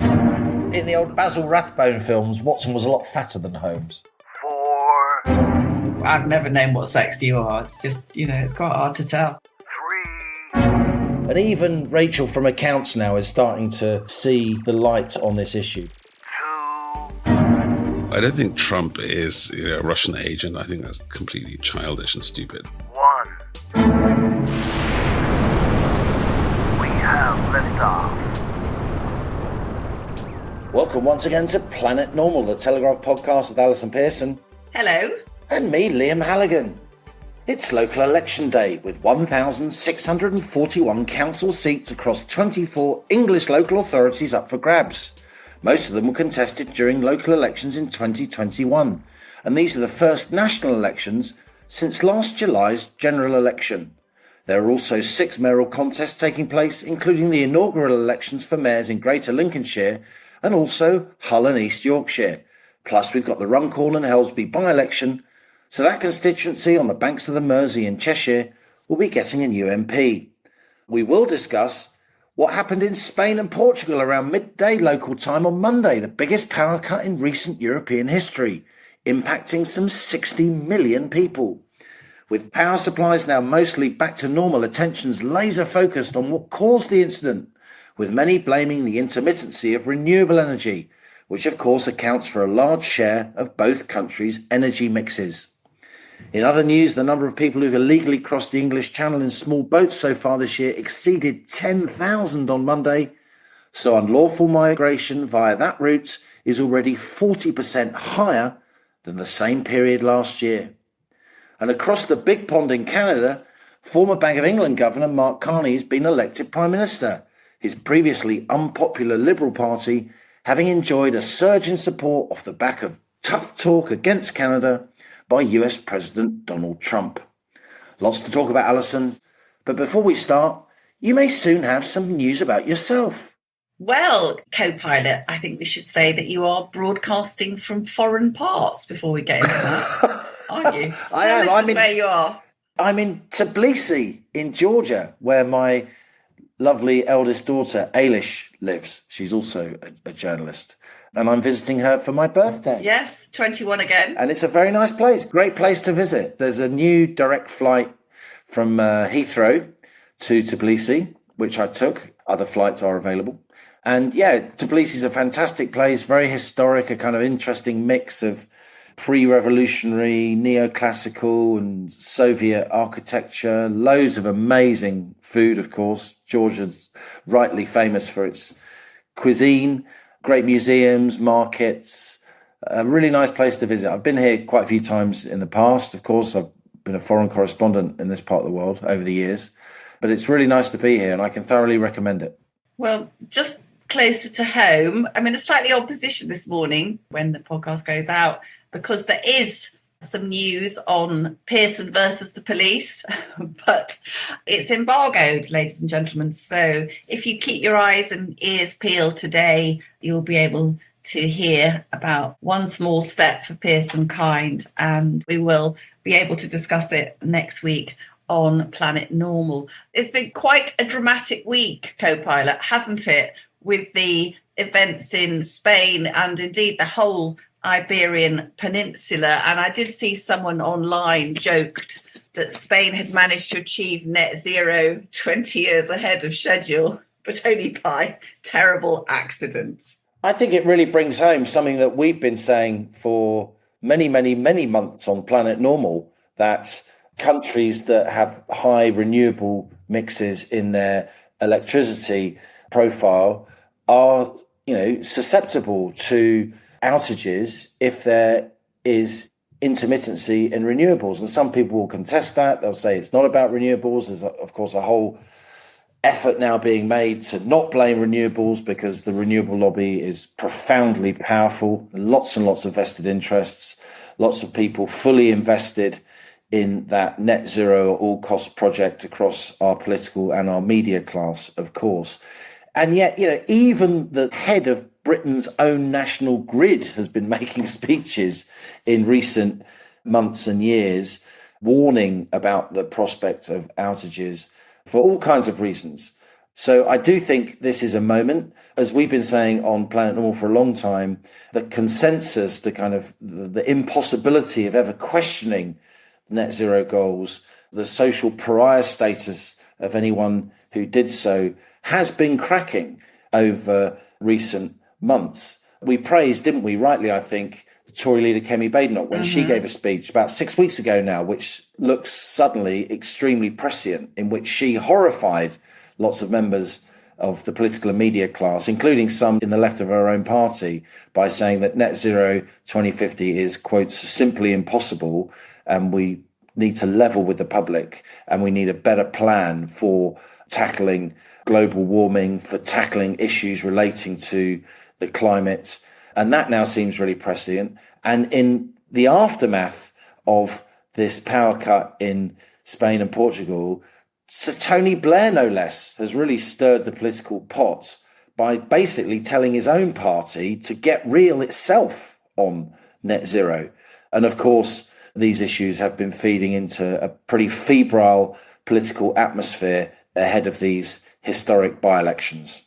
5. In the old Basil Rathbone films, Watson was a lot fatter than Holmes. 4. I've never known what sex you are. It's just, it's quite hard to tell. 3. And even Rachel from Accounts now is starting to see the light on this issue. 2. I don't think Trump is a Russian agent. I think that's completely childish and stupid. 1. We have liftoff. Welcome once again to Planet Normal, the Telegraph podcast with Allison Pearson. Hello. And me, Liam Halligan. It's local election day with 1,641 council seats across 24 English local authorities up for grabs. Most of them were contested during local elections in 2021, and these are the first national elections since last July's general election. There are also 6 mayoral contests taking place, including the inaugural elections for mayors in Greater Lincolnshire and also Hull and East Yorkshire. Plus, we've got the Runcorn and Helsby by-election, so that constituency on the banks of the Mersey in Cheshire will be getting a new MP. We will discuss what happened in Spain and Portugal around midday local time on Monday, the biggest power cut in recent European history, impacting some 60 million people. With power supplies now mostly back to normal, attention's laser focused on what caused the incident, with many blaming the intermittency of renewable energy, which of course accounts for a large share of both countries' energy mixes. In other news, the number of people who've illegally crossed the English Channel in small boats so far this year exceeded 10,000 on Monday, so unlawful migration via that route is already 40% higher than the same period last year. And across the big pond in Canada, former Bank of England Governor McCartney has been elected Prime Minister, his previously unpopular Liberal Party having enjoyed a surge in support off the back of tough talk against Canada by US President Donald Trump. Lots to talk about, Allison, but before we start, you may soon have some news about yourself. Well, co-pilot, I think we should say that you are broadcasting from foreign parts before we get into that, aren't you? I am. Tell us where you are. I'm in Tbilisi in Georgia, where my lovely eldest daughter, Ailish, lives. She's also a journalist. And I'm visiting her for my birthday. Yes, 21 again. And it's a very nice place, great place to visit. There's a new direct flight from Heathrow to Tbilisi, which I took. Other flights are available. And yeah, Tbilisi is a fantastic place, very historic, a kind of interesting mix of pre-revolutionary, neoclassical and Soviet architecture, loads of amazing food, of course. Georgia's rightly famous for its cuisine, great museums, markets, a really nice place to visit. I've been here quite a few times in the past. Of course, I've been a foreign correspondent in this part of the world over the years, but it's really nice to be here and I can thoroughly recommend it. Well, just closer to home, I'm in a slightly odd position this morning when the podcast goes out, because there is some news on Pearson versus the police, but it's embargoed, ladies and gentlemen. So if you keep your eyes and ears peeled today, you'll be able to hear about one small step for Pearson kind, and we will be able to discuss it next week on Planet Normal. It's been quite a dramatic week, co-pilot, hasn't it, with the events in Spain and indeed the whole Iberian Peninsula. And I did see someone online joked that Spain had managed to achieve net zero 20 years ahead of schedule, but only by terrible accident. I think it really brings home something that we've been saying for many, many, many months on Planet Normal, that countries that have high renewable mixes in their electricity profile are, susceptible to outages if there is intermittency in renewables. And some people will contest that. They'll say it's not about renewables. There's, of course, a whole effort now being made to not blame renewables because the renewable lobby is profoundly powerful. Lots and lots of vested interests, lots of people fully invested in that net zero at all cost project across our political and our media class, of course. And yet, even the head of Britain's own national grid has been making speeches in recent months and years, warning about the prospect of outages for all kinds of reasons. So I do think this is a moment, as we've been saying on Planet Normal for a long time, the consensus, the kind of the impossibility of ever questioning net zero goals, the social pariah status of anyone who did so has been cracking over recent months. We praised, didn't we, rightly, I think, the Tory leader Kemi Badenoch when she gave a speech about 6 weeks ago now, which looks suddenly extremely prescient, in which she horrified lots of members of the political and media class, including some in the left of her own party, by saying that net zero 2050 is, quote, simply impossible, and we need to level with the public, and we need a better plan for tackling global warming, for tackling issues relating to the climate. And that now seems really prescient. And in the aftermath of this power cut in Spain and Portugal, Sir Tony Blair, no less, has really stirred the political pot by basically telling his own party to get real itself on net zero. And of course, these issues have been feeding into a pretty febrile political atmosphere ahead of these historic by-elections.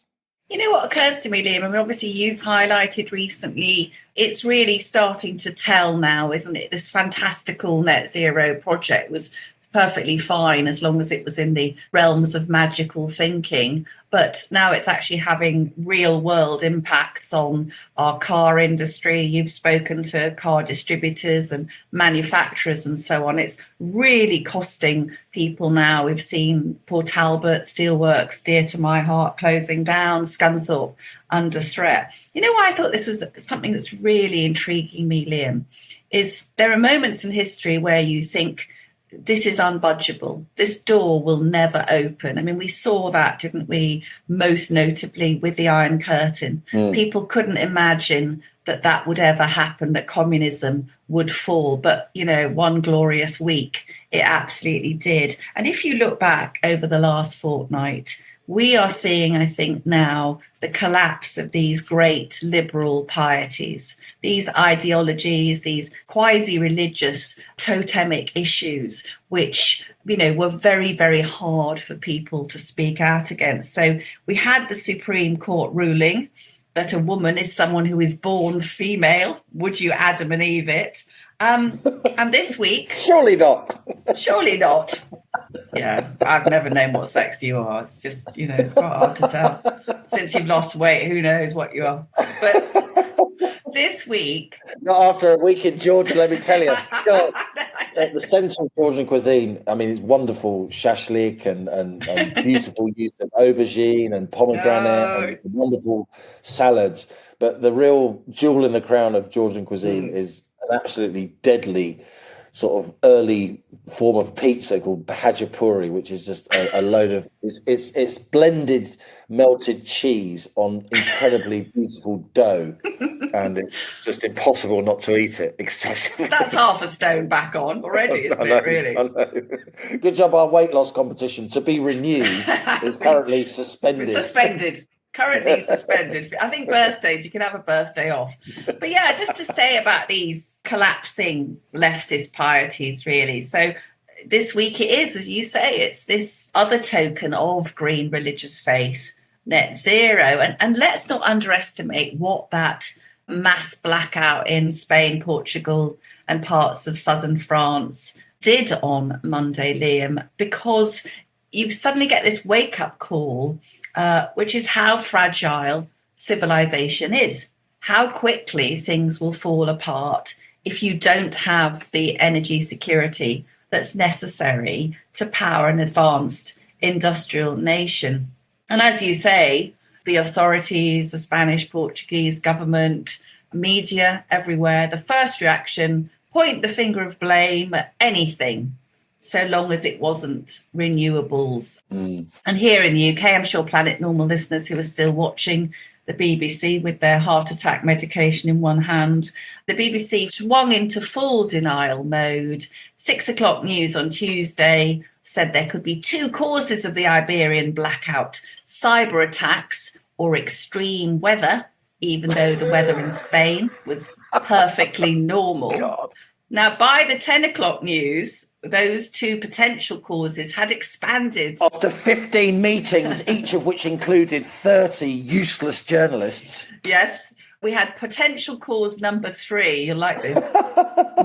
You know what occurs to me, Liam? I mean, obviously you've highlighted recently, it's really starting to tell now, isn't it? This fantastical net zero project was perfectly fine as long as it was in the realms of magical thinking. But now it's actually having real world impacts on our car industry. You've spoken to car distributors and manufacturers and so on. It's really costing people now. We've seen Port Talbot Steelworks, dear to my heart, closing down, Scunthorpe under threat. You know why I thought this was something that's really intriguing me, Liam, is there are moments in history where you think, this is unbudgeable. This door will never open. I mean, we saw that, didn't we? Most notably with the Iron Curtain. People couldn't imagine that would ever happen, that communism would fall. But, you know, one glorious week, it absolutely did. And if you look back over the last fortnight, we are seeing, I think now, the collapse of these great liberal pieties, these ideologies, these quasi-religious totemic issues, which, you know, were very, very hard for people to speak out against. So we had the Supreme Court ruling that a woman is someone who is born female. Would you Adam and Eve it? And this week... Surely not. Surely not. Yeah, I've never known what sex you are. It's just, you know, it's quite hard to tell. Since you've lost weight, who knows what you are. But this week... Not after a week in Georgia, let me tell you. God, the central Georgian cuisine, I mean, it's wonderful shashlik and beautiful use of aubergine and pomegranate and wonderful salads. But the real jewel in the crown of Georgian cuisine is an absolutely deadly sort of early form of pizza called bhajapuri, which is just a load of it's blended melted cheese on incredibly beautiful dough, and it's just impossible not to eat it excessively. That's half a stone back on already, isn't it, really? I know. Good job, our weight loss competition, to be renewed, is currently suspended. Currently suspended. I think birthdays, you can have a birthday off. But yeah, just to say about these collapsing leftist pieties, really. So this week it is, as you say, it's this other token of green religious faith, net zero. And let's not underestimate what that mass blackout in Spain, Portugal, and parts of southern France did on Monday, Liam, because you suddenly get this wake-up call, which is how fragile civilization is, how quickly things will fall apart if you don't have the energy security that's necessary to power an advanced industrial nation. And as you say, the authorities, the Spanish, Portuguese government, media everywhere, the first reaction, point the finger of blame at anything, so long as it wasn't renewables. And here in the UK, I'm sure Planet Normal listeners who are still watching the BBC with their heart attack medication in one hand, the BBC swung into full denial mode. 6 o'clock news on Tuesday said there could be two causes of the Iberian blackout: cyber attacks or extreme weather, even though the weather in Spain was perfectly normal. God. Now, by the 10 o'clock news, those two potential causes had expanded. After 15 meetings, each of which included 30 useless journalists. Yes, we had potential cause number 3. You like this?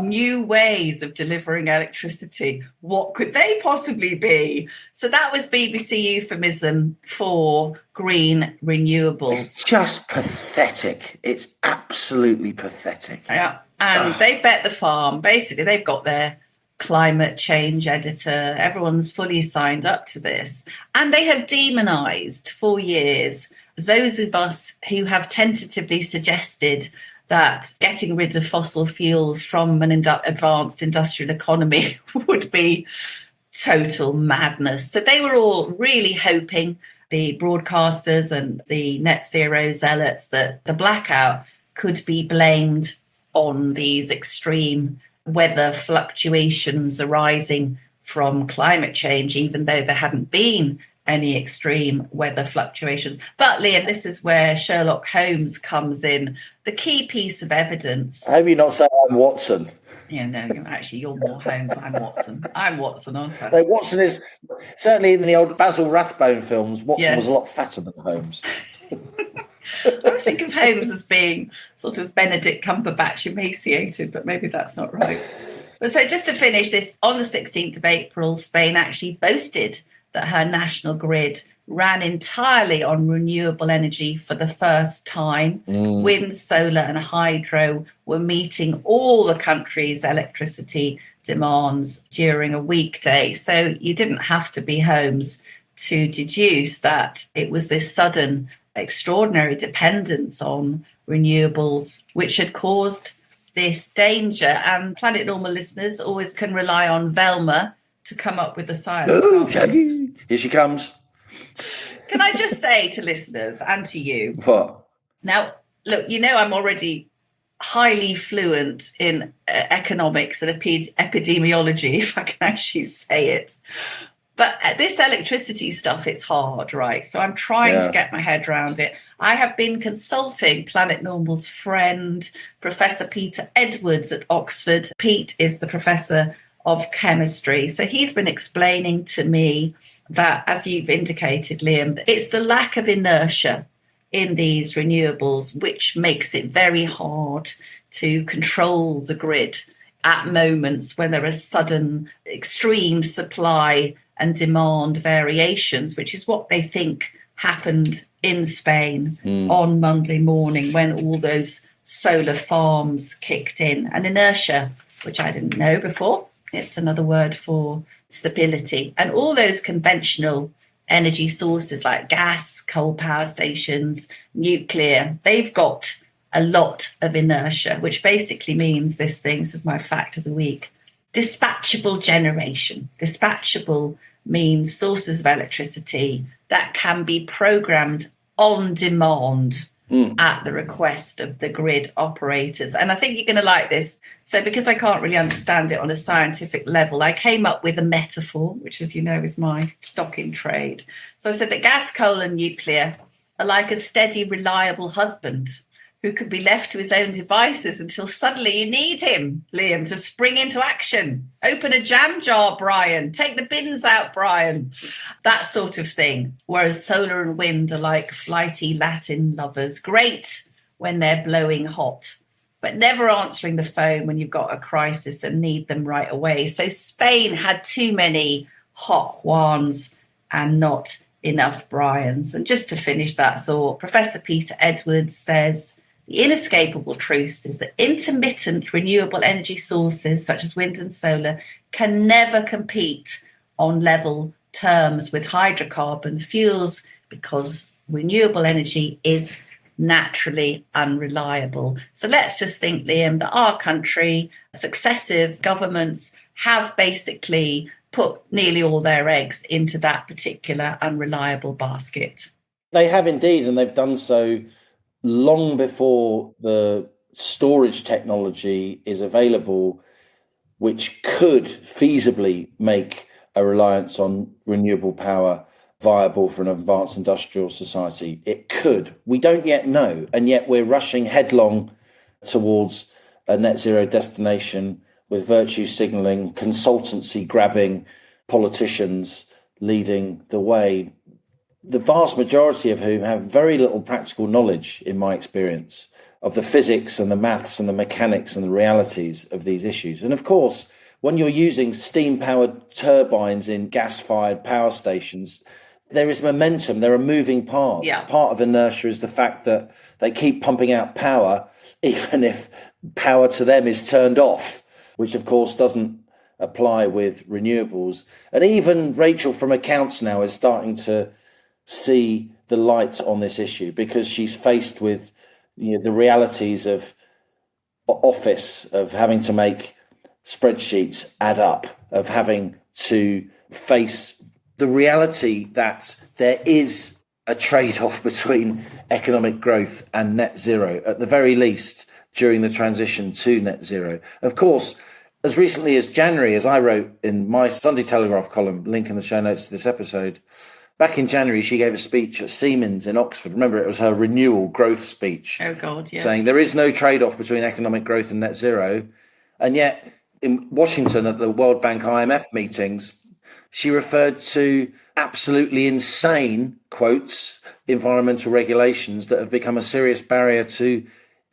New ways of delivering electricity. What could they possibly be? So that was BBC euphemism for green renewables. It's just pathetic. It's absolutely pathetic. Yeah, and they've bet the farm. Basically, they've got their climate change editor. Everyone's fully signed up to this. And they have demonized for years those of us who have tentatively suggested that getting rid of fossil fuels from an advanced industrial economy would be total madness. So they were all really hoping, the broadcasters and the net zero zealots, that the blackout could be blamed on these extreme weather fluctuations arising from climate change, even though there hadn't been any extreme weather fluctuations. But Liam, this is where Sherlock Holmes comes in. The key piece of evidence. I hope you're not saying I'm Watson. Yeah, no, actually, you're more Holmes. I'm Watson. I'm Watson, aren't I? No, Watson is, certainly in the old Basil Rathbone films, Watson Yes. was a lot fatter than Holmes. I always think of Holmes as being sort of Benedict Cumberbatch emaciated, but maybe that's not right. But so just to finish this, on the 16th of April, Spain actually boasted that her national grid ran entirely on renewable energy for the first time. Wind, solar and hydro were meeting all the country's electricity demands during a weekday. So you didn't have to be Holmes to deduce that it was this sudden, extraordinary dependence on renewables which had caused this danger. And Planet Normal listeners always can rely on Velma to come up with the science. Oh, Shaggy. Here she comes. Can I just say to listeners and to you, What? now, look, you know I'm already highly fluent in economics and epidemiology, if I can actually say it. But this electricity stuff, it's hard, right? So I'm trying to get my head around it. I have been consulting Planet Normal's friend, Professor Peter Edwards at Oxford. Pete is the professor of chemistry. So he's been explaining to me that, as you've indicated, Liam, it's the lack of inertia in these renewables which makes it very hard to control the grid at moments when there are sudden extreme supply and demand variations, which is what they think happened in Spain on Monday morning when all those solar farms kicked in. And inertia, which I didn't know before, it's another word for stability. And all those conventional energy sources like gas, coal power stations, nuclear, they've got a lot of inertia, which basically means this thing, this is my fact of the week, dispatchable generation. Dispatchable means sources of electricity that can be programmed on demand at the request of the grid operators. And I think you're going to like this. So because I can't really understand it on a scientific level, I came up with a metaphor, which, as you know, is my stock in trade. So I said that gas, coal and nuclear are like a steady, reliable husband who can be left to his own devices until suddenly you need him, Liam, to spring into action. Open a jam jar, Brian. Take the bins out, Brian. That sort of thing. Whereas solar and wind are like flighty Latin lovers. Great when they're blowing hot, but never answering the phone when you've got a crisis and need them right away. So Spain had too many hot Juans and not enough Brians. And just to finish that thought, Professor Peter Edwards says, the inescapable truth is that intermittent renewable energy sources, such as wind and solar, can never compete on level terms with hydrocarbon fuels because renewable energy is naturally unreliable. So let's just think, Liam, that our country, successive governments have basically put nearly all their eggs into that particular unreliable basket. They have indeed, and they've done so long before the storage technology is available, which could feasibly make a reliance on renewable power viable for an advanced industrial society. It could. We don't yet know. And yet we're rushing headlong towards a net zero destination with virtue signalling, consultancy grabbing politicians leading the way, the vast majority of whom have very little practical knowledge, in my experience, of the physics and the maths and the mechanics and the realities of these issues. And of course, when you're using steam-powered turbines in gas-fired power stations, there is momentum, there are moving parts. Yeah. Part of inertia is the fact that they keep pumping out power, even if power to them is turned off, which of course doesn't apply with renewables. And even Rachel from Accounts now is starting to see the light on this issue, because she's faced with the realities of office, of having to make spreadsheets add up, of having to face the reality that there is a trade-off between economic growth and net zero, at the very least during the transition to net zero. Of course, as recently as January, as I wrote in my Sunday Telegraph column, link in the show notes to this episode, back in January, she gave a speech at Siemens in Oxford. Remember, it was her renewal growth speech. Oh, God, yes. Saying there is no trade-off between economic growth and net zero. And yet, in Washington at the World Bank IMF meetings, she referred to absolutely insane, quotes, environmental regulations that have become a serious barrier to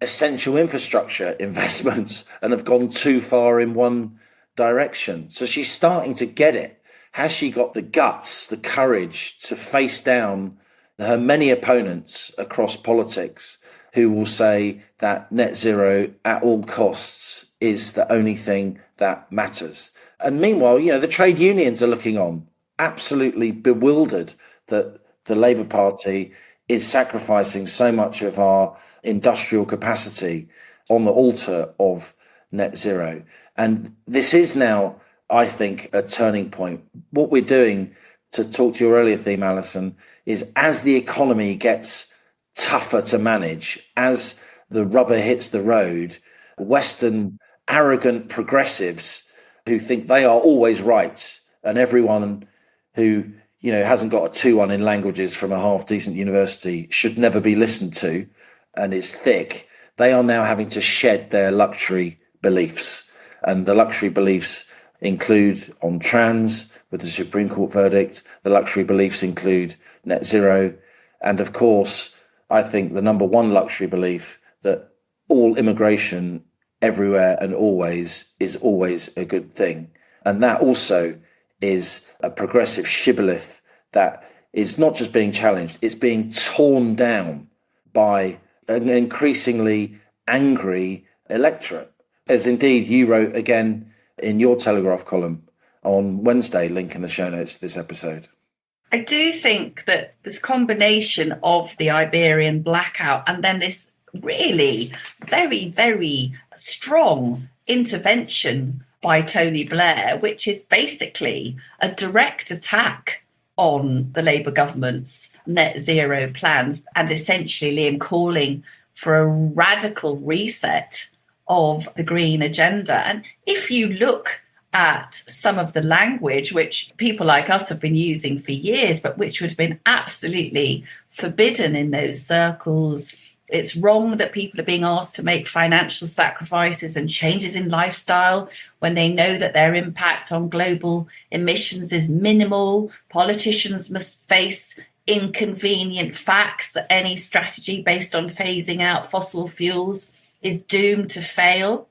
essential infrastructure investments and have gone too far in one direction. So she's starting to get it. Has she got the guts, the courage to face down her many opponents across politics who will say that net zero at all costs is the only thing that matters? And meanwhile, the trade unions are looking on, absolutely bewildered that the Labour Party is sacrificing so much of our industrial capacity on the altar of net zero. And this is now, I think, a turning point. What we're doing, to talk to your earlier theme, Allison, is as the economy gets tougher to manage, as the rubber hits the road, Western arrogant progressives who think they are always right, and everyone who hasn't got a 2-1 in languages from a half-decent university should never be listened to and is thick, they are now having to shed their luxury beliefs. And the luxury beliefs include on trans, with the Supreme Court verdict. The luxury beliefs include net zero. And of course, I think the number one luxury belief that all immigration everywhere and always is always a good thing. And that also is a progressive shibboleth that is not just being challenged, it's being torn down by an increasingly angry electorate. As indeed you wrote again in your Telegraph column on Wednesday, link in the show notes to this episode. I do think that this combination of the Iberian blackout and then this really very, very strong intervention by Tony Blair, which is basically a direct attack on the Labour government's net zero plans, and essentially Liam calling for a radical reset of the green agenda. And if you look at some of the language which people like us have been using for years, but which would have been absolutely forbidden in those circles, it's wrong that people are being asked to make financial sacrifices and changes in lifestyle when they know that their impact on global emissions is minimal. Politicians must face inconvenient facts that any strategy based on phasing out fossil fuels is doomed to fail.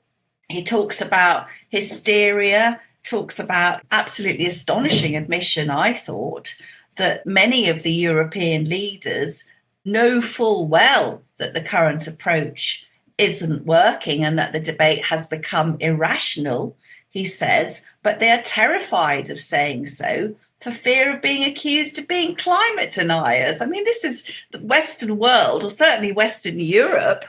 He talks about hysteria, talks about absolutely astonishing admission, I thought, that many of the European leaders know full well that the current approach isn't working and that the debate has become irrational, he says, but they are terrified of saying so for fear of being accused of being climate deniers. I mean, this is the Western world, or certainly Western Europe,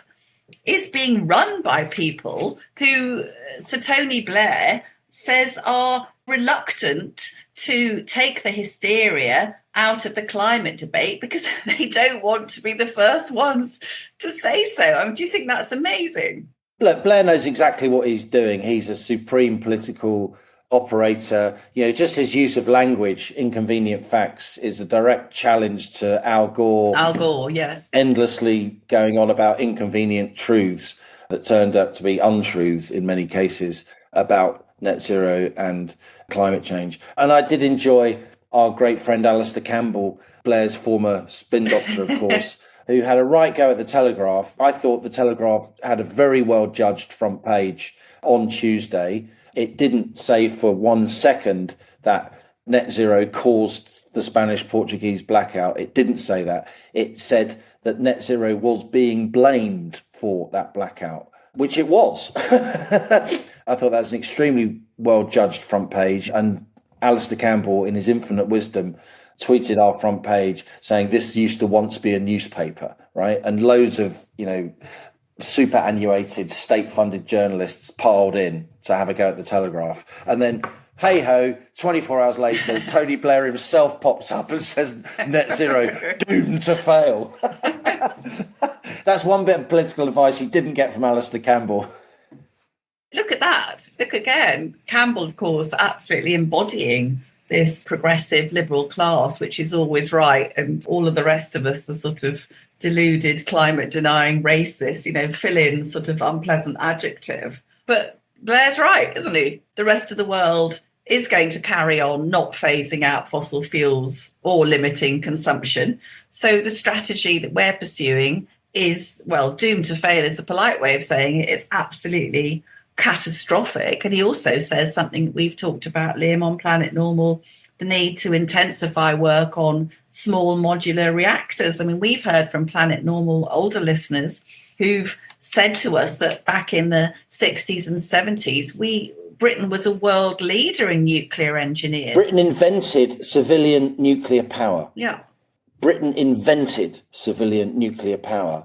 is being run by people who Sir Tony Blair says are reluctant to take the hysteria out of the climate debate because they don't want to be the first ones to say so. I mean, do you think that's amazing? Look, Blair knows exactly what he's doing. He's a supreme political operator. Just his use of language, inconvenient facts, is a direct challenge to Al Gore. Al Gore, yes. Endlessly going on about inconvenient truths that turned out to be untruths in many cases. about net zero and climate change. And I did enjoy our great friend Alistair Campbell, Blair's former spin doctor, of course, who had a right go at the Telegraph. I thought the Telegraph had a very well judged front page on Tuesday. It didn't say for 1 second that net zero caused the Spanish-Portuguese blackout. It didn't say that. It said that net zero was being blamed for that blackout, which it was. I thought that was an extremely well-judged front page. And Alistair Campbell, in his infinite wisdom, tweeted our front page saying this used to once be a newspaper, right? And loads of, superannuated, state-funded journalists piled in to have a go at the Telegraph. And then, hey-ho, 24 hours later, Tony Blair himself pops up and says net zero, doomed to fail. That's one bit of political advice he didn't get from Alistair Campbell. Look at that. Look again. Campbell, of course, absolutely embodying this progressive liberal class, which is always right. And all of the rest of us are sort of deluded, climate denying racists, fill in sort of unpleasant adjective. But Blair's right, isn't he? The rest of the world is going to carry on not phasing out fossil fuels or limiting consumption. So the strategy that we're pursuing is, doomed to fail is a polite way of saying it. It's absolutely catastrophic. And he also says something that we've talked about, Liam, on Planet Normal, the need to intensify work on small modular reactors. I mean, we've heard from Planet Normal older listeners who've said to us that back in the 60s and 70s, Britain was a world leader in nuclear engineers. Britain invented civilian nuclear power. Yeah. Britain invented civilian nuclear power.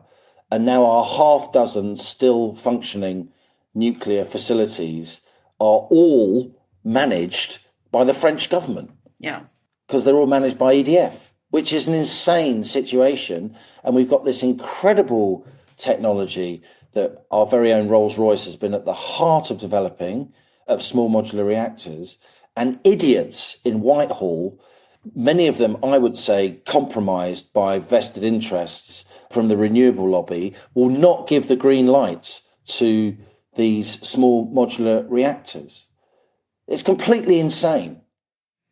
And now our half dozen still functioning nuclear facilities are all managed by the French government. Yeah. Because they're all managed by EDF, which is an insane situation. And we've got this incredible technology that our very own Rolls-Royce has been at the heart of developing, of small modular reactors. And idiots in Whitehall, many of them, I would say, compromised by vested interests from the renewable lobby, will not give the green light to these small modular reactors. It's completely insane.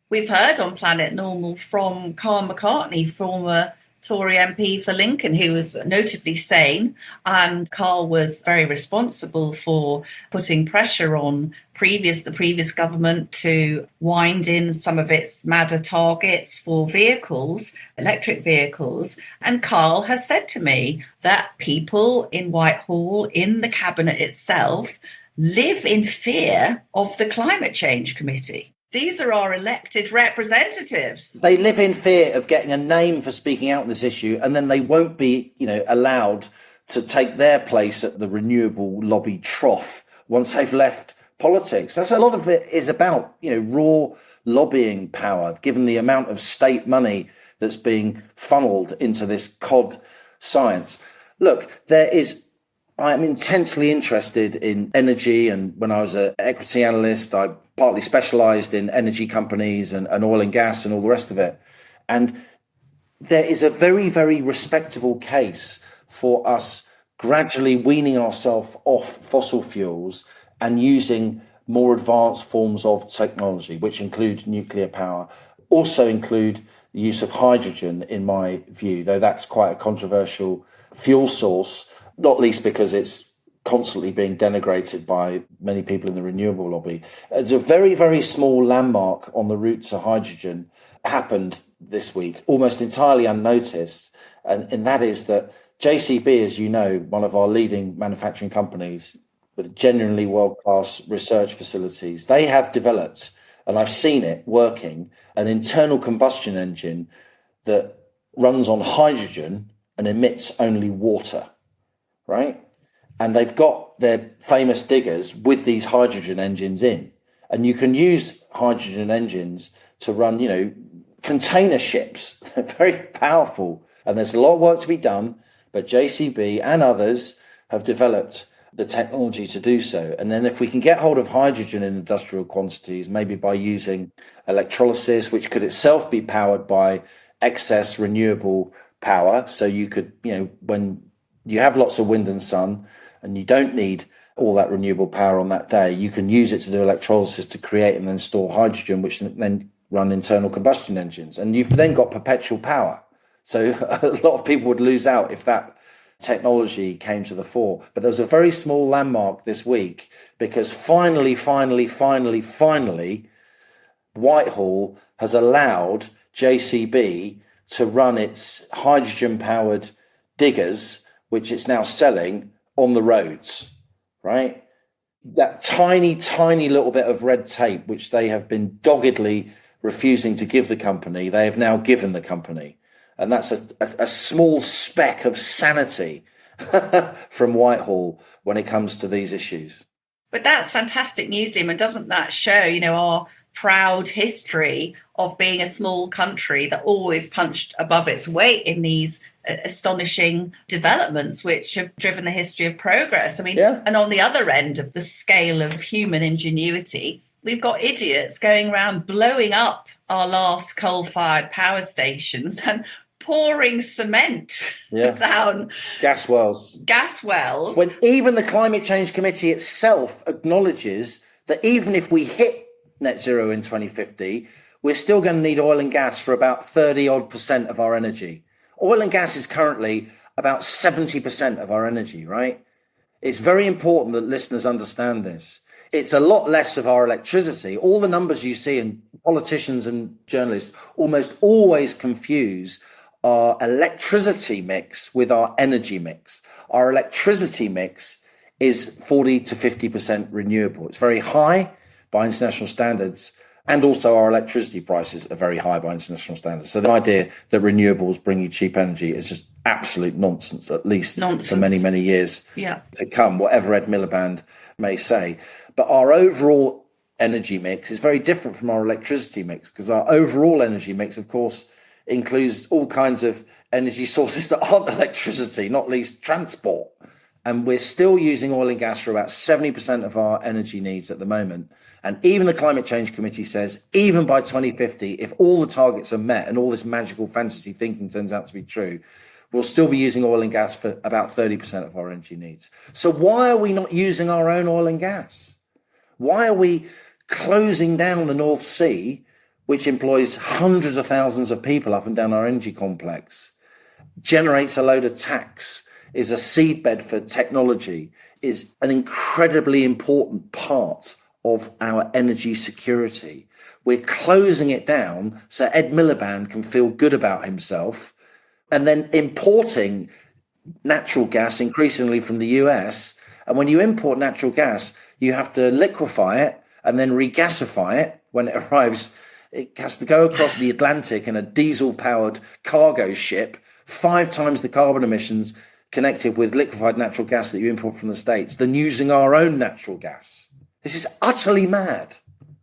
We've heard on Planet Normal from Carl McCartney, former Tory MP for Lincoln, who was notably sane. And Carl was very responsible for putting pressure on the previous government to wind in some of its madder targets for vehicles, electric vehicles. And Carl has said to me that people in Whitehall, in the cabinet itself, live in fear of the Climate Change Committee. These are our elected representatives. They live in fear of getting a name for speaking out on this issue, and then they won't be, allowed to take their place at the renewable lobby trough once they've left politics. That's a lot of it is about, raw lobbying power, given the amount of state money that's being funneled into this cod science. Look, I'm intensely interested in energy, and when I was an equity analyst, I partly specialised in energy companies and oil and gas and all the rest of it. And there is a very, very respectable case for us gradually weaning ourselves off fossil fuels and using more advanced forms of technology, which include nuclear power, also include the use of hydrogen, in my view, though that's quite a controversial fuel source, not least because it's constantly being denigrated by many people in the renewable lobby. There's a very, very small landmark on the route to hydrogen happened this week, almost entirely unnoticed, and that is that JCB, as you know, one of our leading manufacturing companies with genuinely world-class research facilities, they have developed, and I've seen it working, an internal combustion engine that runs on hydrogen and emits only water, right? And they've got their famous diggers with these hydrogen engines in. And you can use hydrogen engines to run, container ships. They're very powerful. And there's a lot of work to be done, but JCB and others have developed the technology to do so. And then if we can get hold of hydrogen in industrial quantities, maybe by using electrolysis, which could itself be powered by excess renewable power. So you could, when you have lots of wind and sun and you don't need all that renewable power on that day, you can use it to do electrolysis to create and then store hydrogen, which then run internal combustion engines. And you've then got perpetual power. So a lot of people would lose out if that technology came to the fore. But there was a very small landmark this week because finally, Whitehall has allowed JCB to run its hydrogen-powered diggers, which it's now selling, on the roads, right? That tiny little bit of red tape, which they have been doggedly refusing to give the company, they have now given the company. And that's a small speck of sanity from Whitehall when it comes to these issues. But that's fantastic news, Liam. And doesn't that show, our proud history of being a small country that always punched above its weight in these astonishing developments which have driven the history of progress? And on the other end of the scale of human ingenuity, we've got idiots going around blowing up our last coal-fired power stations and pouring cement down gas wells. When even the Climate Change Committee itself acknowledges that even if we hit net zero in 2050, we're still going to need oil and gas for about 30% of our energy. Oil and gas is currently about 70% of our energy, right? It's very important that listeners understand this. It's a lot less of our electricity. All the numbers you see, and politicians and journalists almost always confuse our electricity mix with our energy mix. Our electricity mix is 40 to 50% renewable. It's very high by international standards, and also our electricity prices are very high by international standards. So the idea that renewables bring you cheap energy is just absolute nonsense, at least for many, many years to come, whatever Ed Miliband may say. But our overall energy mix is very different from our electricity mix, because our overall energy mix, of course, includes all kinds of energy sources that aren't electricity, not least transport. And we're still using oil and gas for about 70% of our energy needs at the moment. And even the Climate Change Committee says, even by 2050, if all the targets are met and all this magical fantasy thinking turns out to be true, we'll still be using oil and gas for about 30% of our energy needs. So why are we not using our own oil and gas? Why are we closing down the North Sea, which employs hundreds of thousands of people up and down our energy complex, generates a load of tax, is a seedbed for technology, is an incredibly important part of our energy security? We're closing it down so Ed Miliband can feel good about himself, and then importing natural gas increasingly from the US. And when you import natural gas, you have to liquefy it and then regasify it when it arrives. It has to go across the Atlantic in a diesel-powered cargo ship, 5 times the carbon emissions connected with liquefied natural gas that you import from the States than using our own natural gas. This is utterly mad,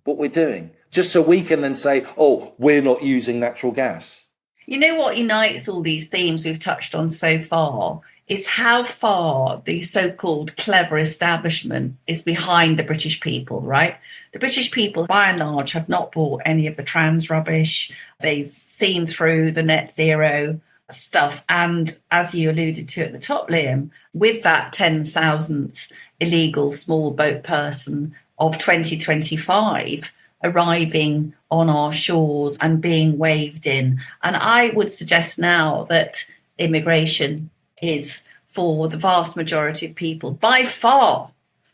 what we're doing, just so we can then say, oh, we're not using natural gas. You know what unites all these themes we've touched on so far is how far the so-called clever establishment is behind the British people, right? The British people, by and large, have not bought any of the trans rubbish. They've seen through the net zero stuff. And as you alluded to at the top, Liam, with that 10,000th illegal small boat person of 2025 arriving on our shores and being waved in. And I would suggest now that immigration is, for the vast majority of people, by far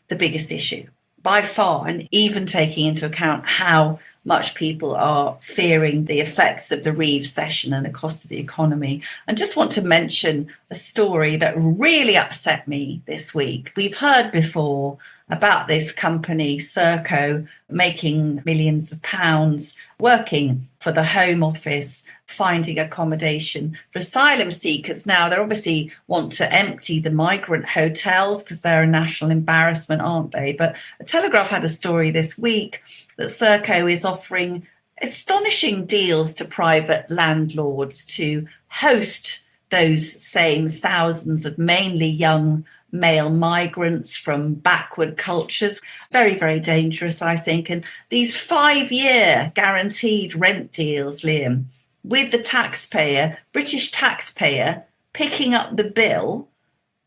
the biggest issue, by far, and even taking into account how much people are fearing the effects of the recession and the cost of the economy. And just want to mention a story that really upset me this week. We've heard before about this company, Serco, making millions of pounds, working for the Home Office, finding accommodation for asylum seekers. Now, they obviously want to empty the migrant hotels because they're a national embarrassment, aren't they? But the Telegraph had a story this week that Serco is offering astonishing deals to private landlords to host those same thousands of mainly young male migrants from backward cultures. Very, very dangerous, I think. And these 5-year guaranteed rent deals, Liam, with the taxpayer, British taxpayer, picking up the bill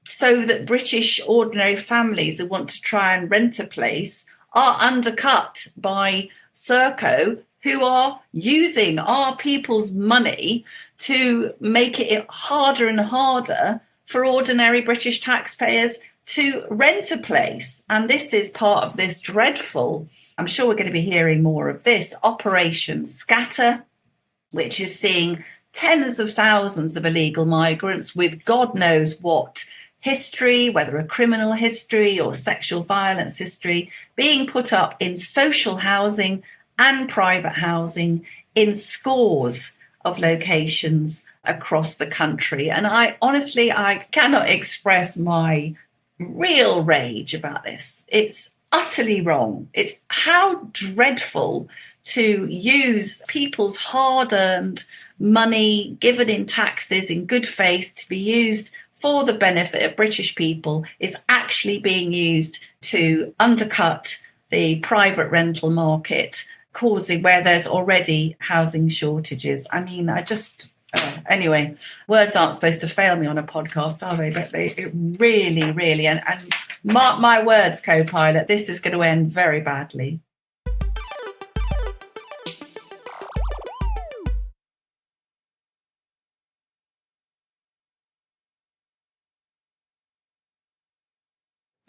so that British ordinary families who want to try and rent a place are undercut by Serco, who are using our people's money to make it harder and harder for ordinary British taxpayers to rent a place. And this is part of this dreadful, I'm sure we're going to be hearing more of this, Operation Scatter, which is seeing tens of thousands of illegal migrants with God knows what history, whether a criminal history or sexual violence history, being put up in social housing and private housing in scores of locations across the country. And I cannot express my real rage about this. It's utterly wrong. It's how dreadful to use people's hard-earned money given in taxes in good faith to be used for the benefit of British people is actually being used to undercut the private rental market, causing where there's already housing shortages. I mean, anyway, words aren't supposed to fail me on a podcast, are they? But it really, really, and mark my words, co-pilot, this is going to end very badly.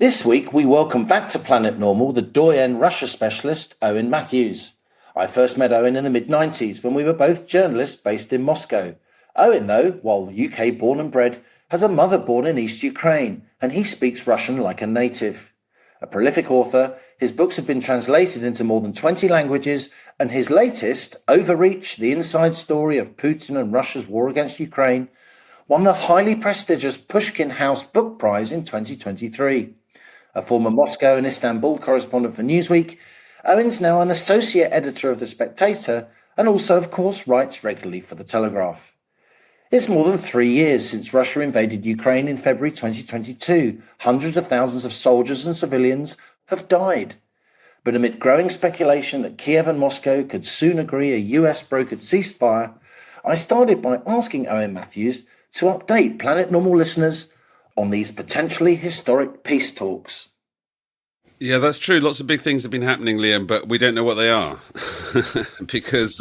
This week, we welcome back to Planet Normal the doyen Russia specialist, Owen Matthews. I first met Owen in the mid-90s when we were both journalists based in Moscow. Owen, though, while UK born and bred, has a mother born in East Ukraine, and he speaks Russian like a native. A prolific author, his books have been translated into more than 20 languages, and his latest, Overreach, the inside story of Putin and Russia's war against Ukraine, won the highly prestigious Pushkin House Book Prize in 2023. A former Moscow and Istanbul correspondent for Newsweek, Owen's now an associate editor of The Spectator and also, of course, writes regularly for The Telegraph. It's more than 3 years since Russia invaded Ukraine in February 2022. Hundreds of thousands of soldiers and civilians have died. But amid growing speculation that Kiev and Moscow could soon agree a US-brokered ceasefire, I started by asking Owen Matthews to update Planet Normal listeners on these potentially historic peace talks. Yeah, that's true. Lots of big things have been happening, Liam, but we don't know what they are because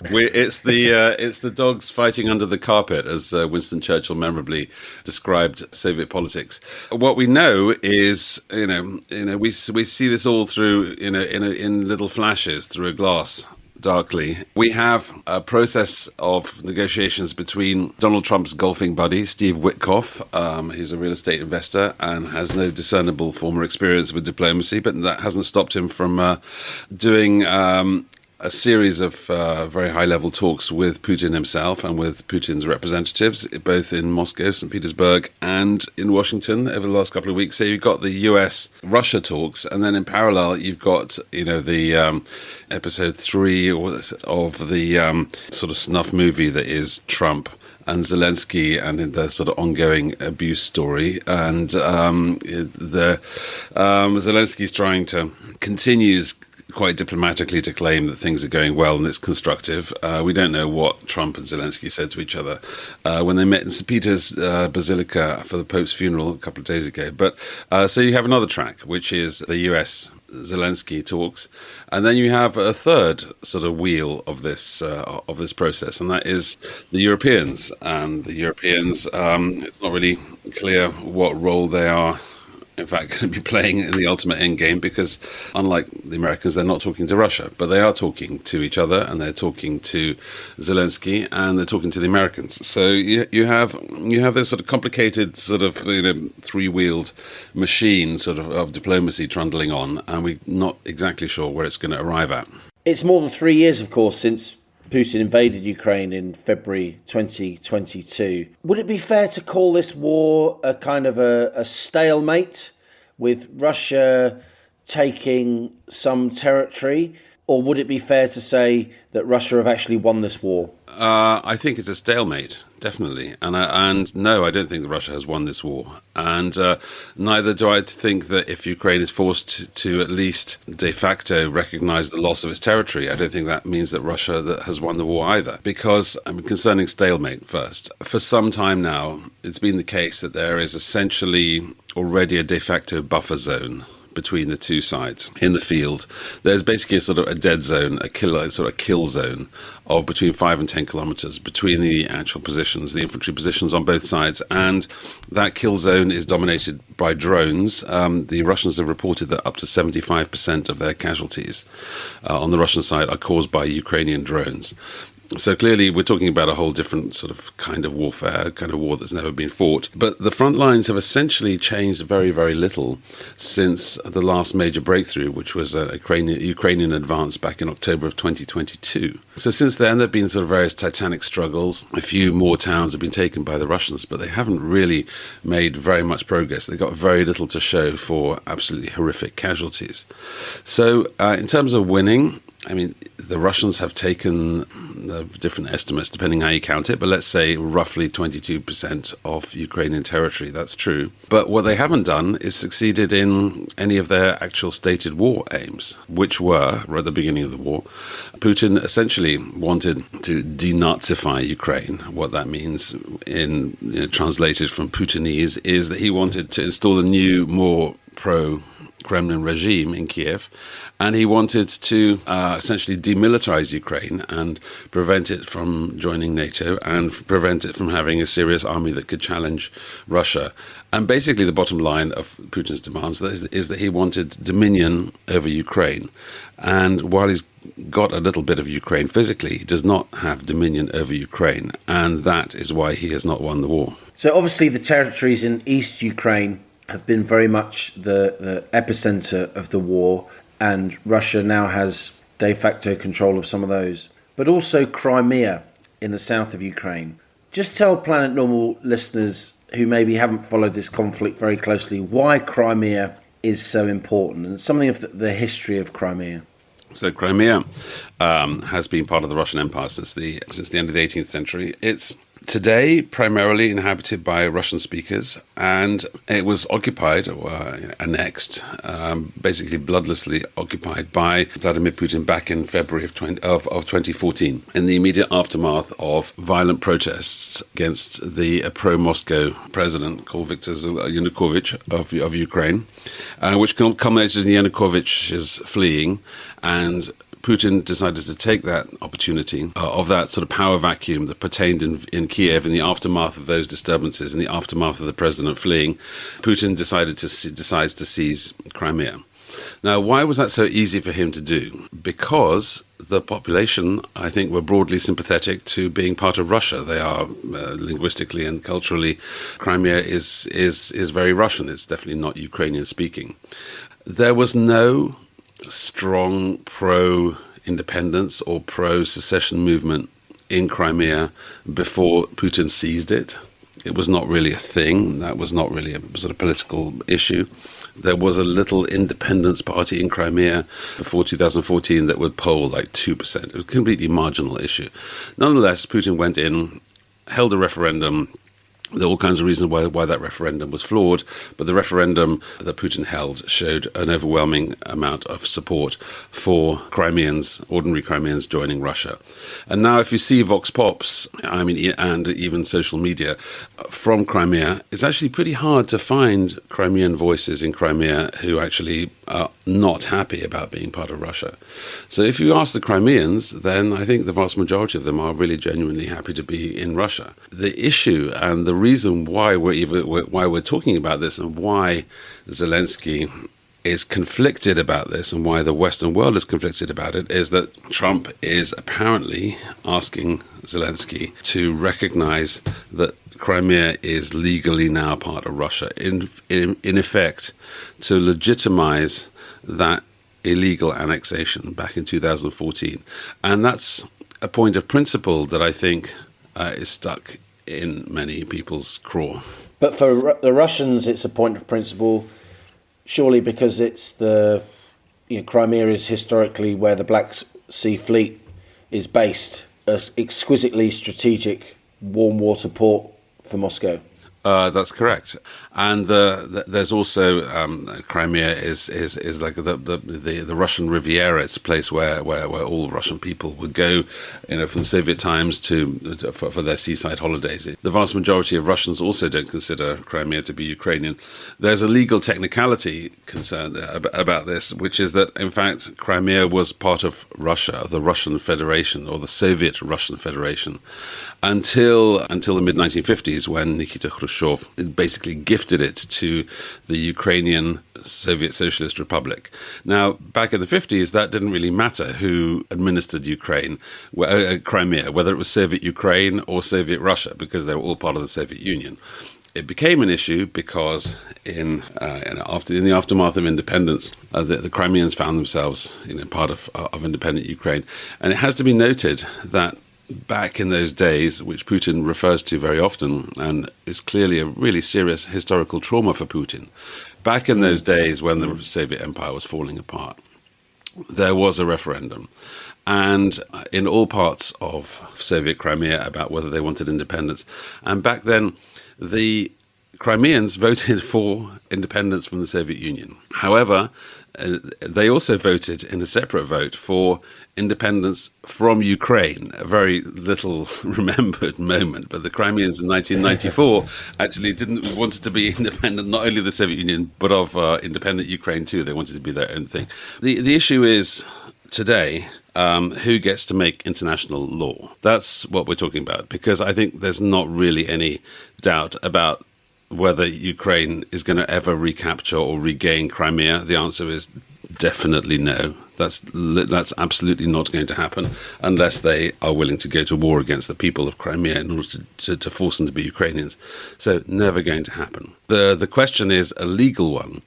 it's the dogs fighting under the carpet, as Winston Churchill memorably described Soviet politics. What we know is, we see this all through, in little flashes through a glass. Darkly. We have a process of negotiations between Donald Trump's golfing buddy, Steve Witkoff, who's a real estate investor and has no discernible former experience with diplomacy, but that hasn't stopped him from doing a series of very high-level talks with Putin himself and with Putin's representatives, both in Moscow, St. Petersburg, and in Washington over the last couple of weeks. So you've got the US-Russia talks, and then in parallel, you've got, the episode 3 of the sort of snuff movie that is Trump and Zelensky and the sort of ongoing abuse story. And Zelensky's trying to continues quite diplomatically to claim that things are going well and it's constructive. We don't know what Trump and Zelensky said to each other when they met in St. Peter's Basilica for the Pope's funeral a couple of days ago. But so you have another track, which is the US Zelensky talks, and then you have a third sort of wheel of this process, and that is the Europeans. And the Europeans, it's not really clear what role they are in fact going to be playing in the ultimate end game, because unlike the Americans, they're not talking to Russia, but they are talking to each other, and they're talking to Zelensky, and they're talking to the Americans. So you have this sort of complicated sort of three-wheeled machine sort of diplomacy trundling on, and we're not exactly sure where it's going to arrive at. It's more than 3 years, of course, since Putin invaded Ukraine in February 2022. Would it be fair to call this war a kind of a stalemate, with Russia taking some territory Or would it be fair to say that Russia have actually won this war? I think it's a stalemate, definitely. And no, I don't think that Russia has won this war. And neither do I think that if Ukraine is forced to at least de facto recognize the loss of its territory, I don't think that means that Russia has won the war either. Because, concerning stalemate first, for some time now, it's been the case that there is essentially already a de facto buffer zone between the two sides in the field. There's basically a sort of a dead zone, a kill zone of between 5 and 10 kilometers between the actual positions, the infantry positions on both sides. And that kill zone is dominated by drones. The Russians have reported that up to 75% of their casualties on the Russian side are caused by Ukrainian drones. So clearly we're talking about a whole different sort of kind of warfare, kind of war that's never been fought. But the front lines have essentially changed very, very little since the last major breakthrough, which was a Ukrainian advance back in October of 2022. So since then, there have been sort of various titanic struggles. A few more towns have been taken by the Russians, but they haven't really made very much progress. They got very little to show for absolutely horrific casualties. So in terms of winning, the Russians have taken different estimates, depending how you count it, but let's say roughly 22% of Ukrainian territory. That's true. But what they haven't done is succeeded in any of their actual stated war aims, which were, right at the beginning of the war, Putin essentially wanted to denazify Ukraine. What that means, translated from Putinese, is that he wanted to install a new, more pro-Kremlin regime in Kiev, and he wanted to essentially demilitarize Ukraine and prevent it from joining NATO and prevent it from having a serious army that could challenge Russia. And basically the bottom line of Putin's demands is that he wanted dominion over Ukraine. And while he's got a little bit of Ukraine physically, he does not have dominion over Ukraine. And that is why he has not won the war. So obviously the territories in East Ukraine have been very much the epicenter of the war, and Russia now has de facto control of some of those. But also Crimea in the south of Ukraine. Just tell Planet Normal listeners who maybe haven't followed this conflict very closely why Crimea is so important and something of the history of Crimea. So Crimea has been part of the Russian Empire since the end of the 18th century. It's today primarily inhabited by Russian speakers, and it was occupied or annexed, basically bloodlessly occupied by Vladimir Putin back in February of 2014 in the immediate aftermath of violent protests against the pro-Moscow president called Viktor Yanukovych of Ukraine, which culminated in Yanukovych's fleeing, and Putin decided to take that opportunity of that sort of power vacuum that pertained in Kiev in the aftermath of those disturbances, in the aftermath of the president fleeing. Putin decides to seize Crimea. Now, why was that so easy for him to do? Because the population, I think, were broadly sympathetic to being part of Russia. They are linguistically and culturally. Crimea is very Russian. It's definitely not Ukrainian speaking. There was no strong pro-independence or pro-secession movement in Crimea before Putin seized it. It was not really a thing. That was not really a sort of political issue. There was a little independence party in Crimea before 2014 that would poll like 2%. It was a completely marginal issue. Nonetheless, Putin went in, held a referendum. There are all kinds of reasons why that referendum was flawed, but the referendum that Putin held showed an overwhelming amount of support for Crimeans, ordinary Crimeans joining Russia. And now if you see Vox Pops, and even social media from Crimea, it's actually pretty hard to find Crimean voices in Crimea who actually are not happy about being part of Russia. So if you ask the Crimeans, then I think the vast majority of them are really genuinely happy to be in Russia. The issue and the reason why we're talking about this and why Zelensky is conflicted about this and why the Western world is conflicted about it is that Trump is apparently asking Zelensky to recognize that Crimea is legally now part of Russia, in effect, to legitimize that illegal annexation back in 2014. And that's a point of principle that I think is stuck in many people's craw. But for the Russians, it's a point of principle, surely because it's the Crimea is historically where the Black Sea Fleet is based, an exquisitely strategic warm water port for Moscow. That's correct, and there's also Crimea is like the Russian Riviera. It's a place where all Russian people would go, from the Soviet times for their seaside holidays. The vast majority of Russians also don't consider Crimea to be Ukrainian. There's a legal technicality concerned about this, which is that in fact Crimea was part of Russia, the Russian Federation or the Soviet Russian Federation, until the mid 1950s when Nikita Khrushchev basically gifted it to the Ukrainian Soviet Socialist Republic. Now, back in the 50s, that didn't really matter who administered Crimea, whether it was Soviet Ukraine or Soviet Russia, because they were all part of the Soviet Union. It became an issue because in the aftermath of independence, the Crimeans found themselves part of independent Ukraine. And it has to be noted that back in those days, which Putin refers to very often, and is clearly a really serious historical trauma for Putin, back in those days when the Soviet Empire was falling apart, there was a referendum. And in all parts of Soviet Crimea about whether they wanted independence. And back then, the Crimeans voted for independence from the Soviet Union. However, they also voted in a separate vote for independence from Ukraine, a very little remembered moment. But the Crimeans in 1994 actually wanted to be independent, not only of the Soviet Union, but of independent Ukraine too. They wanted to be their own thing. The issue is today, who gets to make international law? That's what we're talking about, because I think there's not really any doubt about whether Ukraine is going to ever recapture or regain Crimea. The answer is definitely no. That's absolutely not going to happen unless they are willing to go to war against the people of Crimea in order to force them to be Ukrainians. So never going to happen. The question is a legal one.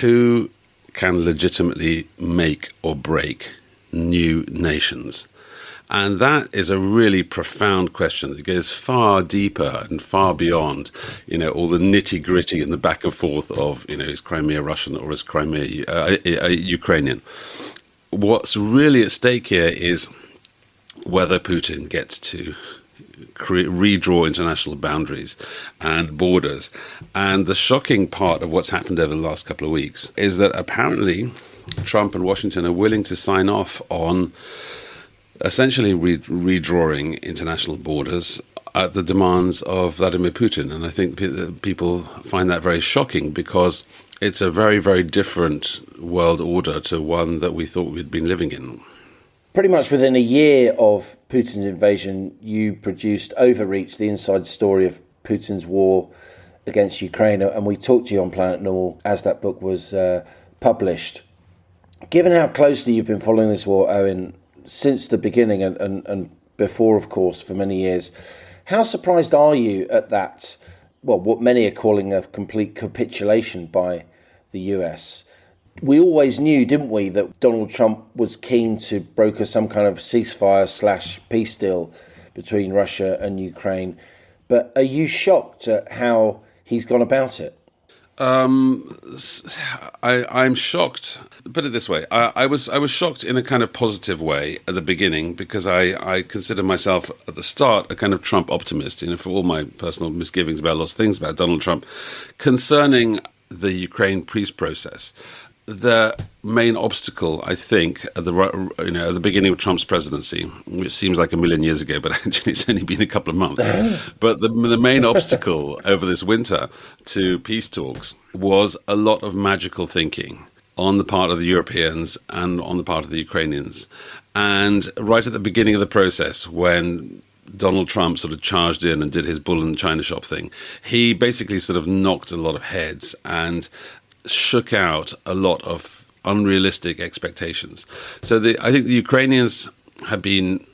Who can legitimately make or break new nations? And that is a really profound question that goes far deeper and far beyond, all the nitty gritty and the back and forth of, is Crimea Russian or is Crimea Ukrainian? What's really at stake here is whether Putin gets to redraw international boundaries and borders. And the shocking part of what's happened over the last couple of weeks is that apparently Trump and Washington are willing to sign off on essentially redrawing international borders at the demands of Vladimir Putin. And I think people find that very shocking because it's a very, very different world order to one that we thought we'd been living in. Pretty much within a year of Putin's invasion, you produced Overreach, the inside story of Putin's war against Ukraine. And we talked to you on Planet Normal as that book was published. Given how closely you've been following this war, Owen, since the beginning and before, of course, for many years, how surprised are you at that, what many are calling a complete capitulation by the US? We always knew, didn't we, that Donald Trump was keen to broker some kind of ceasefire / peace deal between Russia and Ukraine. But are you shocked at how he's gone about it? I'm shocked. Put it this way: I was shocked in a kind of positive way at the beginning because I consider myself at the start a kind of Trump optimist. For all my personal misgivings about lots of things about Donald Trump, concerning the Ukraine peace process. The main obstacle, I think, at the beginning of Trump's presidency, which seems like a million years ago, but actually it's only been a couple of months. But the main obstacle over this winter to peace talks was a lot of magical thinking on the part of the Europeans and on the part of the Ukrainians. And right at the beginning of the process, when Donald Trump sort of charged in and did his bull in the china shop thing, he basically sort of knocked a lot of heads and shook out a lot of unrealistic expectations. So I think the Ukrainians have been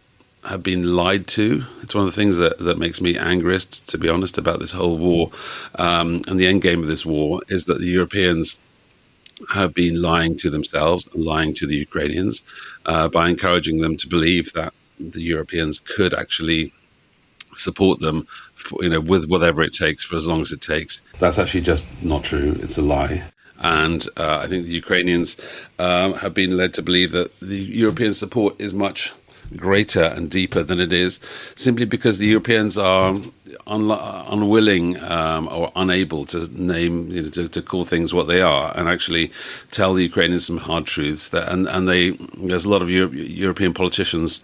lied to. It's one of the things that makes me angriest, to be honest, about this whole war. And the end game of this war is that the Europeans have been lying to themselves and lying to the Ukrainians by encouraging them to believe that the Europeans could actually support them with whatever it takes for as long as it takes. That's actually just not true. It's a lie. And I think the Ukrainians have been led to believe that the European support is much greater and deeper than it is, simply because the Europeans are unwilling or unable to name, to call things what they are, and actually tell the Ukrainians some hard truths. There's a lot of European politicians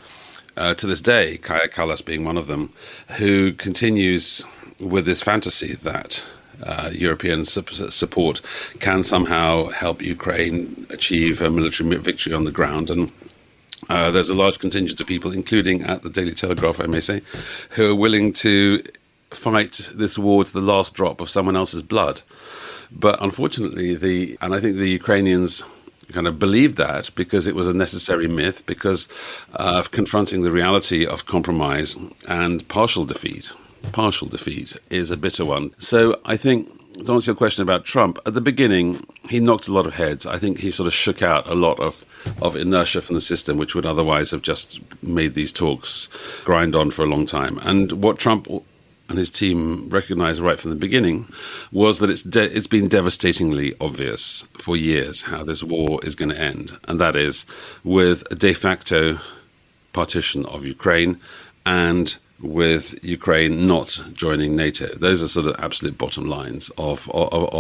to this day, Kaja Kallas being one of them, who continues with this fantasy that European support can somehow help Ukraine achieve a military victory on the ground. And there's a large contingent of people, including at the Daily Telegraph, I may say, who are willing to fight this war to the last drop of someone else's blood. But unfortunately, and I think the Ukrainians kind of believed that because it was a necessary myth, because of confronting the reality of compromise and partial defeat. Partial defeat is a bitter one. So I think, to answer your question about Trump, at the beginning, he knocked a lot of heads. I think he sort of shook out a lot of inertia from the system, which would otherwise have just made these talks grind on for a long time. And what Trump and his team recognized right from the beginning was that it's been devastatingly obvious for years how this war is going to end, and that is with a de facto partition of Ukraine and with Ukraine not joining NATO. Those are sort of absolute bottom lines of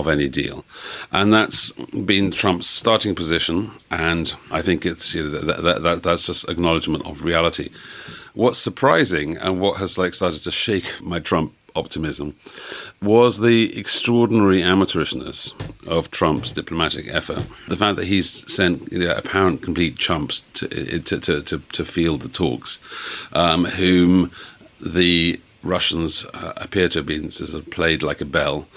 any deal. And that's been Trump's starting position, and I think it's that's just acknowledgement of reality. What's surprising and what has started to shake my Trump optimism was the extraordinary amateurishness of Trump's diplomatic effort. The fact that he's sent apparent complete chumps to field the talks, whom the Russians appear to have been sort of played like a bell.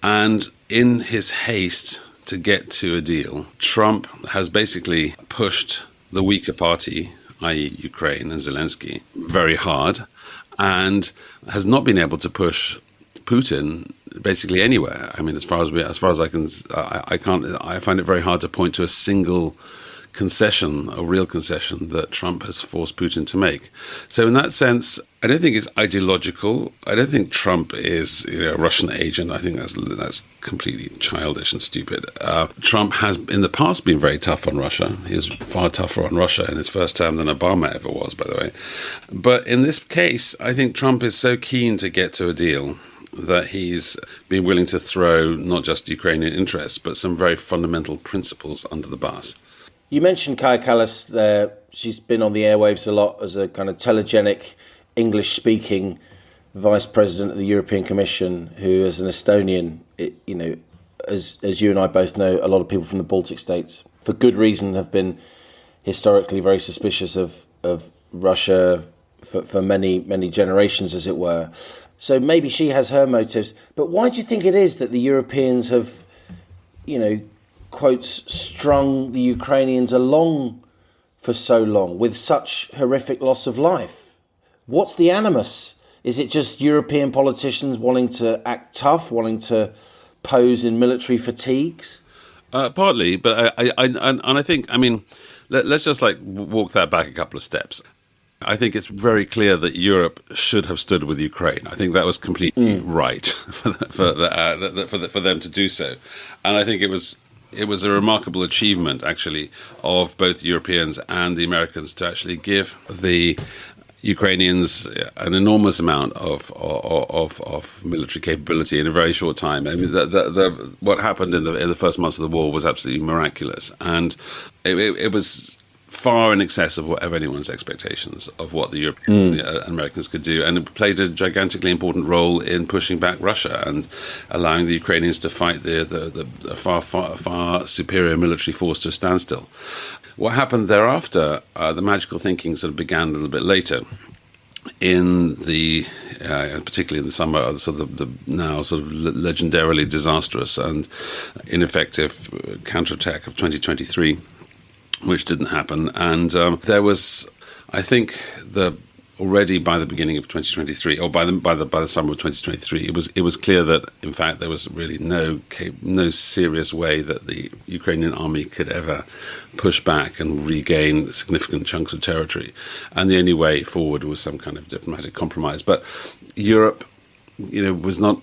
And in his haste to get to a deal, Trump has basically pushed the weaker party, i.e. Ukraine and Zelensky, very hard, and has not been able to push Putin basically anywhere. I mean, as far as I find it very hard to point to a single concession, a real concession that Trump has forced Putin to make. So in that sense, I don't think it's ideological. I don't think Trump is a Russian agent. I think that's completely childish and stupid. Trump has in the past been very tough on Russia. He was far tougher on Russia in his first term than Obama ever was, by the way. But in this case, I think Trump is so keen to get to a deal that he's been willing to throw not just Ukrainian interests, but some very fundamental principles under the bus. You mentioned Kaja Kallas there. She's been on the airwaves a lot as a kind of telegenic, English-speaking vice president of the European Commission, who, as an Estonian, as you and I both know, a lot of people from the Baltic states, for good reason, have been historically very suspicious of Russia for many, many generations, as it were. So maybe she has her motives. But why do you think it is that the Europeans have, quotes, strung the Ukrainians along for so long with such horrific loss of life? What's the animus? Is it just European politicians wanting to act tough, wanting to pose in military fatigues? Partly, but I think, let's just walk that back a couple of steps. I think it's very clear that Europe should have stood with Ukraine. I think that was completely right for them to do so, and I think it was a remarkable achievement, actually, of both Europeans and the Americans to actually give the Ukrainians an enormous amount of military capability in a very short time. I mean, what happened in the first months of the war was absolutely miraculous, and it was far in excess of whatever anyone's expectations of what the Europeans and Americans could do, and it played a gigantically important role in pushing back Russia and allowing the Ukrainians to fight the far superior military force to a standstill. What happened thereafter, the magical thinking sort of began a little bit later, particularly in the summer of the now sort of legendarily disastrous and ineffective counterattack of 2023. Which didn't happen, and there was, I think, already by the beginning of 2023, or by the summer of 2023, it was clear that in fact there was really no serious way that the Ukrainian army could ever push back and regain significant chunks of territory, and the only way forward was some kind of diplomatic compromise. But Europe was not,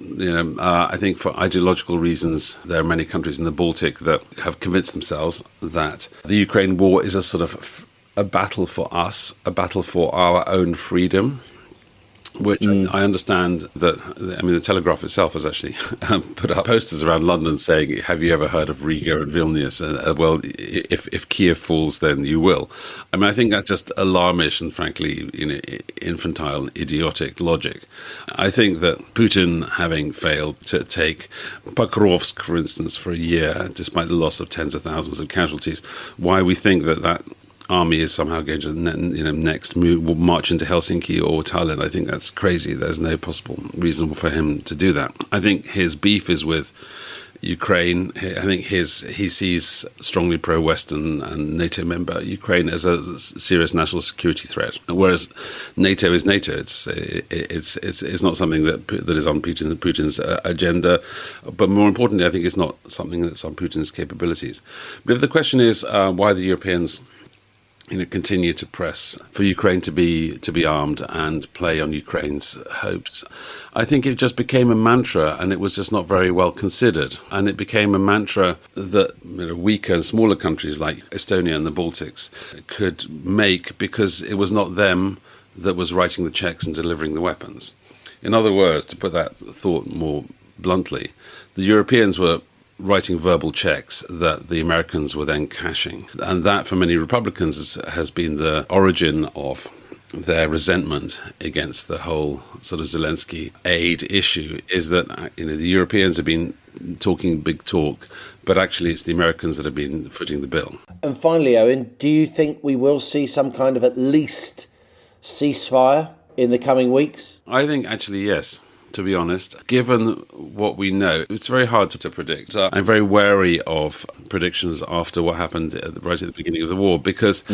I think for ideological reasons, there are many countries in the Baltic that have convinced themselves that the Ukraine war is a sort of a battle for us, a battle for our own freedom, which I understand that, the Telegraph itself has actually put up posters around London saying, have you ever heard of Riga and Vilnius? Well, if Kiev falls, then you will. I think that's just alarmish and frankly, infantile and idiotic logic. I think that Putin, having failed to take Pokrovsk, for instance, for a year, despite the loss of tens of thousands of casualties, why we think that army is somehow going to next march into Helsinki or Tallinn, I think that's crazy. There's no possible reason for him to do that. I think his beef is with Ukraine. I think he sees strongly pro-Western and NATO member Ukraine as a serious national security threat, whereas NATO is NATO. It's not something that is on Putin's agenda, but more importantly, I think it's not something that's on Putin's capabilities. But if the question is why the Europeans continue to press for Ukraine to be armed and play on Ukraine's hopes, I think it just became a mantra, and it was just not very well considered. And it became a mantra that weaker and smaller countries like Estonia and the Baltics could make, because it was not them that was writing the checks and delivering the weapons. In other words, to put that thought more bluntly, the Europeans were writing verbal checks that the Americans were then cashing. And that, for many Republicans, has been the origin of their resentment against the whole sort of Zelensky aid issue, is that the Europeans have been talking big talk, but actually it's the Americans that have been footing the bill. And finally, Owen, do you think we will see some kind of at least ceasefire in the coming weeks? I think actually yes. To be honest, given what we know, it's very hard to predict. I'm very wary of predictions after what happened right at the beginning of the war, because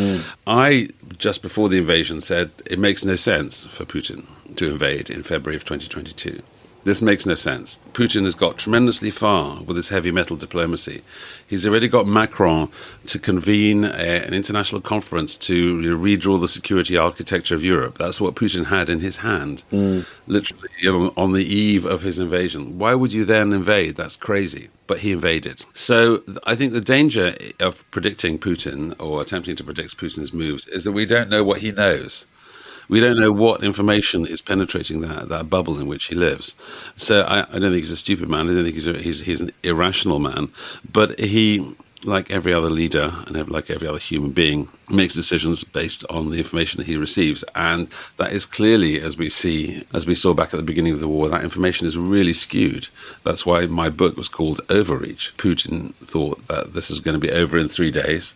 I, just before the invasion, said it makes no sense for Putin to invade in February of 2022. This makes no sense. Putin has got tremendously far with his heavy metal diplomacy. He's already got Macron to convene an international conference to redraw the security architecture of Europe. That's what Putin had in his hand, literally on the eve of his invasion. Why would you then invade? That's crazy. But he invaded. So I think the danger of predicting Putin or attempting to predict Putin's moves is that we don't know what he knows. We don't know what information is penetrating that bubble in which he lives. So I don't think he's a stupid man. I don't think he's an irrational man. But he, like every other leader and like every other human being, makes decisions based on the information that he receives. And that is clearly, as we saw back at the beginning of the war, that information is really skewed. That's why my book was called Overreach. Putin thought that this was going to be over in 3 days.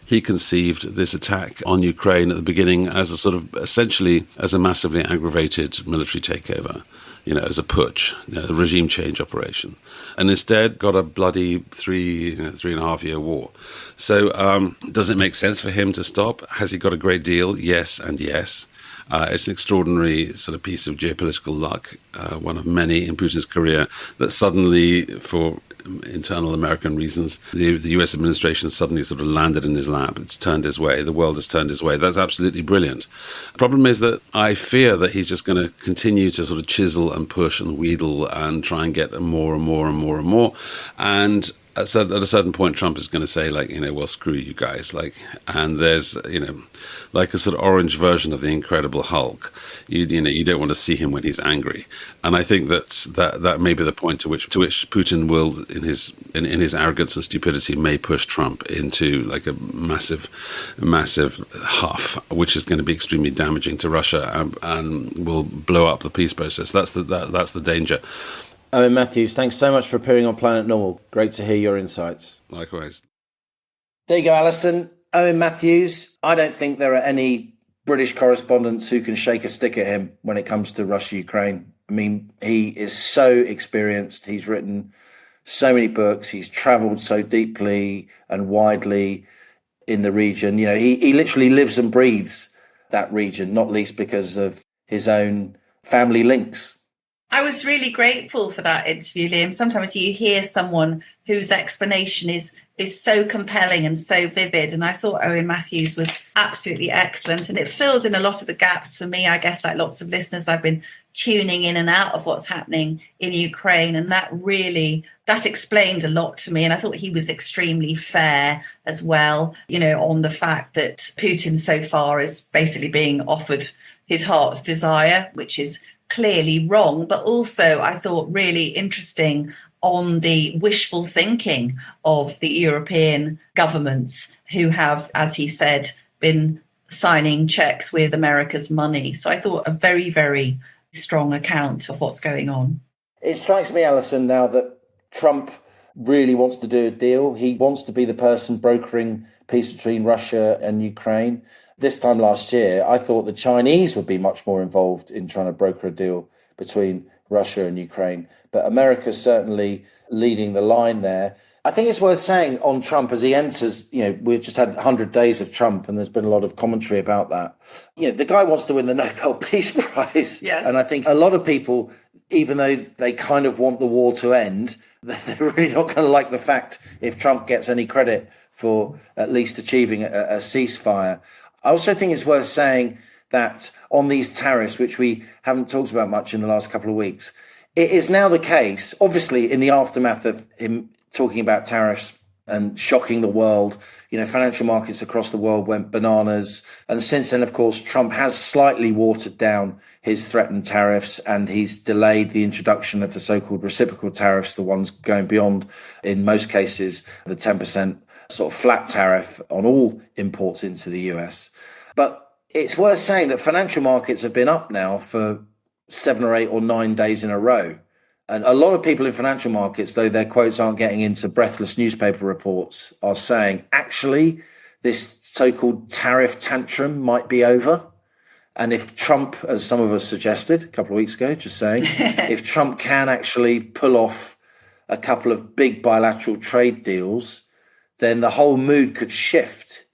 He conceived this attack on Ukraine at the beginning as a sort of, essentially, as a massively aggravated military takeover, as a putsch, a regime change operation, and instead got a bloody 3.5 year war. So does it make sense for him to stop? Has he got a great deal? Yes and yes. It's an extraordinary sort of piece of geopolitical luck, one of many in Putin's career, that suddenly, for internal American reasons, the US administration suddenly sort of landed in his lap. It's turned his way. The world has turned his way. That's absolutely brilliant. The problem is that I fear that he's just going to continue to sort of chisel and push and wheedle and try and get more and more and more and more. And at a certain point, Trump is going to say, well, screw you guys. And there's, like a sort of orange version of the Incredible Hulk. You don't want to see him when he's angry. And I think that may be the point to which Putin will, in his arrogance and stupidity, may push Trump into like a massive huff, which is going to be extremely damaging to Russia and will blow up the peace process. That's the danger. Owen Matthews, thanks so much for appearing on Planet Normal. Great to hear your insights. Likewise. There you go, Allison. Owen Matthews. I don't think there are any British correspondents who can shake a stick at him when it comes to Russia-Ukraine. I mean, he is so experienced. He's written so many books. He's travelled so deeply and widely in the region. He literally lives and breathes that region, not least because of his own family links. I was really grateful for that interview, Liam. Sometimes you hear someone whose explanation is so compelling and so vivid. And I thought Owen Matthews was absolutely excellent. And it filled in a lot of the gaps for me, I guess, like lots of listeners. I've been tuning in and out of what's happening in Ukraine. And that explained a lot to me. And I thought he was extremely fair as well, on the fact that Putin so far is basically being offered his heart's desire, which is clearly wrong. But also I thought really interesting on the wishful thinking of the European governments who have, as he said, been signing checks with America's money. So I thought a very, very strong account of what's going on. It strikes me, Allison, now that Trump really wants to do a deal. He wants to be the person brokering peace between Russia and Ukraine. This time last year, I thought the Chinese would be much more involved in trying to broker a deal between Russia and Ukraine. But America's certainly leading the line there. I think it's worth saying on Trump as he enters, we've just had 100 days of Trump and there's been a lot of commentary about that. The guy wants to win the Nobel Peace Prize. Yes. And I think a lot of people, even though they kind of want the war to end, they're really not going to like the fact if Trump gets any credit for at least achieving a ceasefire. I also think it's worth saying that on these tariffs, which we haven't talked about much in the last couple of weeks, it is now the case, obviously in the aftermath of him talking about tariffs and shocking the world, financial markets across the world went bananas. And since then, of course, Trump has slightly watered down his threatened tariffs and he's delayed the introduction of the so-called reciprocal tariffs, the ones going beyond, in most cases, the 10% sort of flat tariff on all imports into the US. But it's worth saying that financial markets have been up now for 7 or 8 or 9 days in a row. And a lot of people in financial markets, though their quotes aren't getting into breathless newspaper reports, are saying, actually, this so-called tariff tantrum might be over. And if Trump, as some of us suggested a couple of weeks ago, just saying, if Trump can actually pull off a couple of big bilateral trade deals, then the whole mood could shift.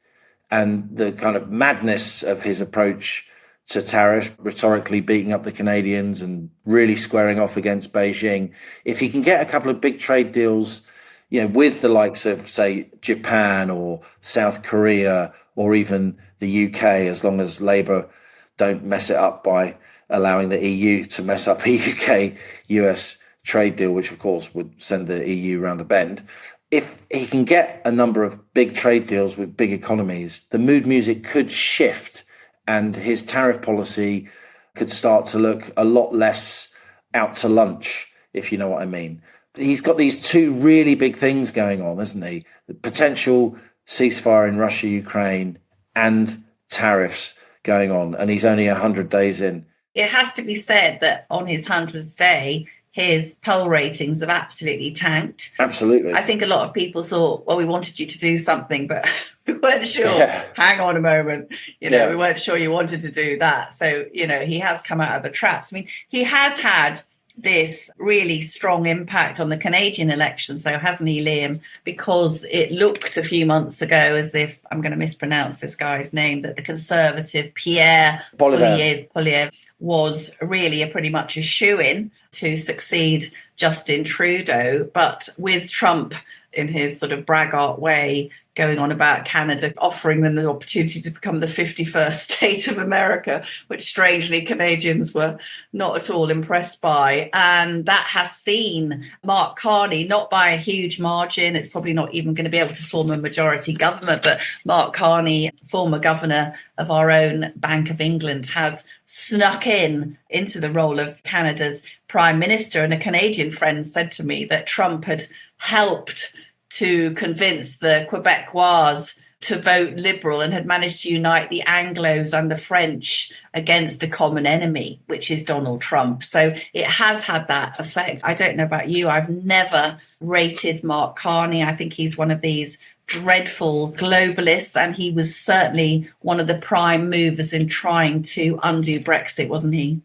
And the kind of madness of his approach to tariffs, rhetorically beating up the Canadians and really squaring off against Beijing. If he can get a couple of big trade deals, with the likes of, say, Japan or South Korea or even the UK, as long as Labour don't mess it up by allowing the EU to mess up a UK-US trade deal, which of course would send the EU around the bend. If he can get a number of big trade deals with big economies, the mood music could shift and his tariff policy could start to look a lot less out to lunch, if you know what I mean. He's got these two really big things going on, isn't he? The potential ceasefire in Russia, Ukraine, and tariffs going on. And he's only 100 days in. It has to be said that on his 100th day, his poll ratings have absolutely tanked. Absolutely. I think a lot of people thought, well, we wanted you to do something, but we weren't sure. Yeah. Hang on a moment. We weren't sure you wanted to do that. So, he has come out of the traps. I mean, he has had this really strong impact on the Canadian elections, though, hasn't he, Liam? Because it looked a few months ago as if, I'm going to mispronounce this guy's name, that the Conservative Pierre Poilievre was really pretty much a shoo-in to succeed Justin Trudeau. But with Trump in his sort of braggart way going on about Canada, offering them the opportunity to become the 51st state of America, which strangely Canadians were not at all impressed by. And that has seen Mark Carney, not by a huge margin, it's probably not even going to be able to form a majority government, but Mark Carney, former governor of our own Bank of England, has snuck into the role of Canada's prime minister. And a Canadian friend said to me that Trump had helped to convince the Quebecois to vote Liberal and had managed to unite the Anglos and the French against a common enemy, which is Donald Trump. So it has had that effect. I don't know about you. I've never rated Mark Carney. I think he's one of these dreadful globalists, and he was certainly one of the prime movers in trying to undo Brexit, wasn't he?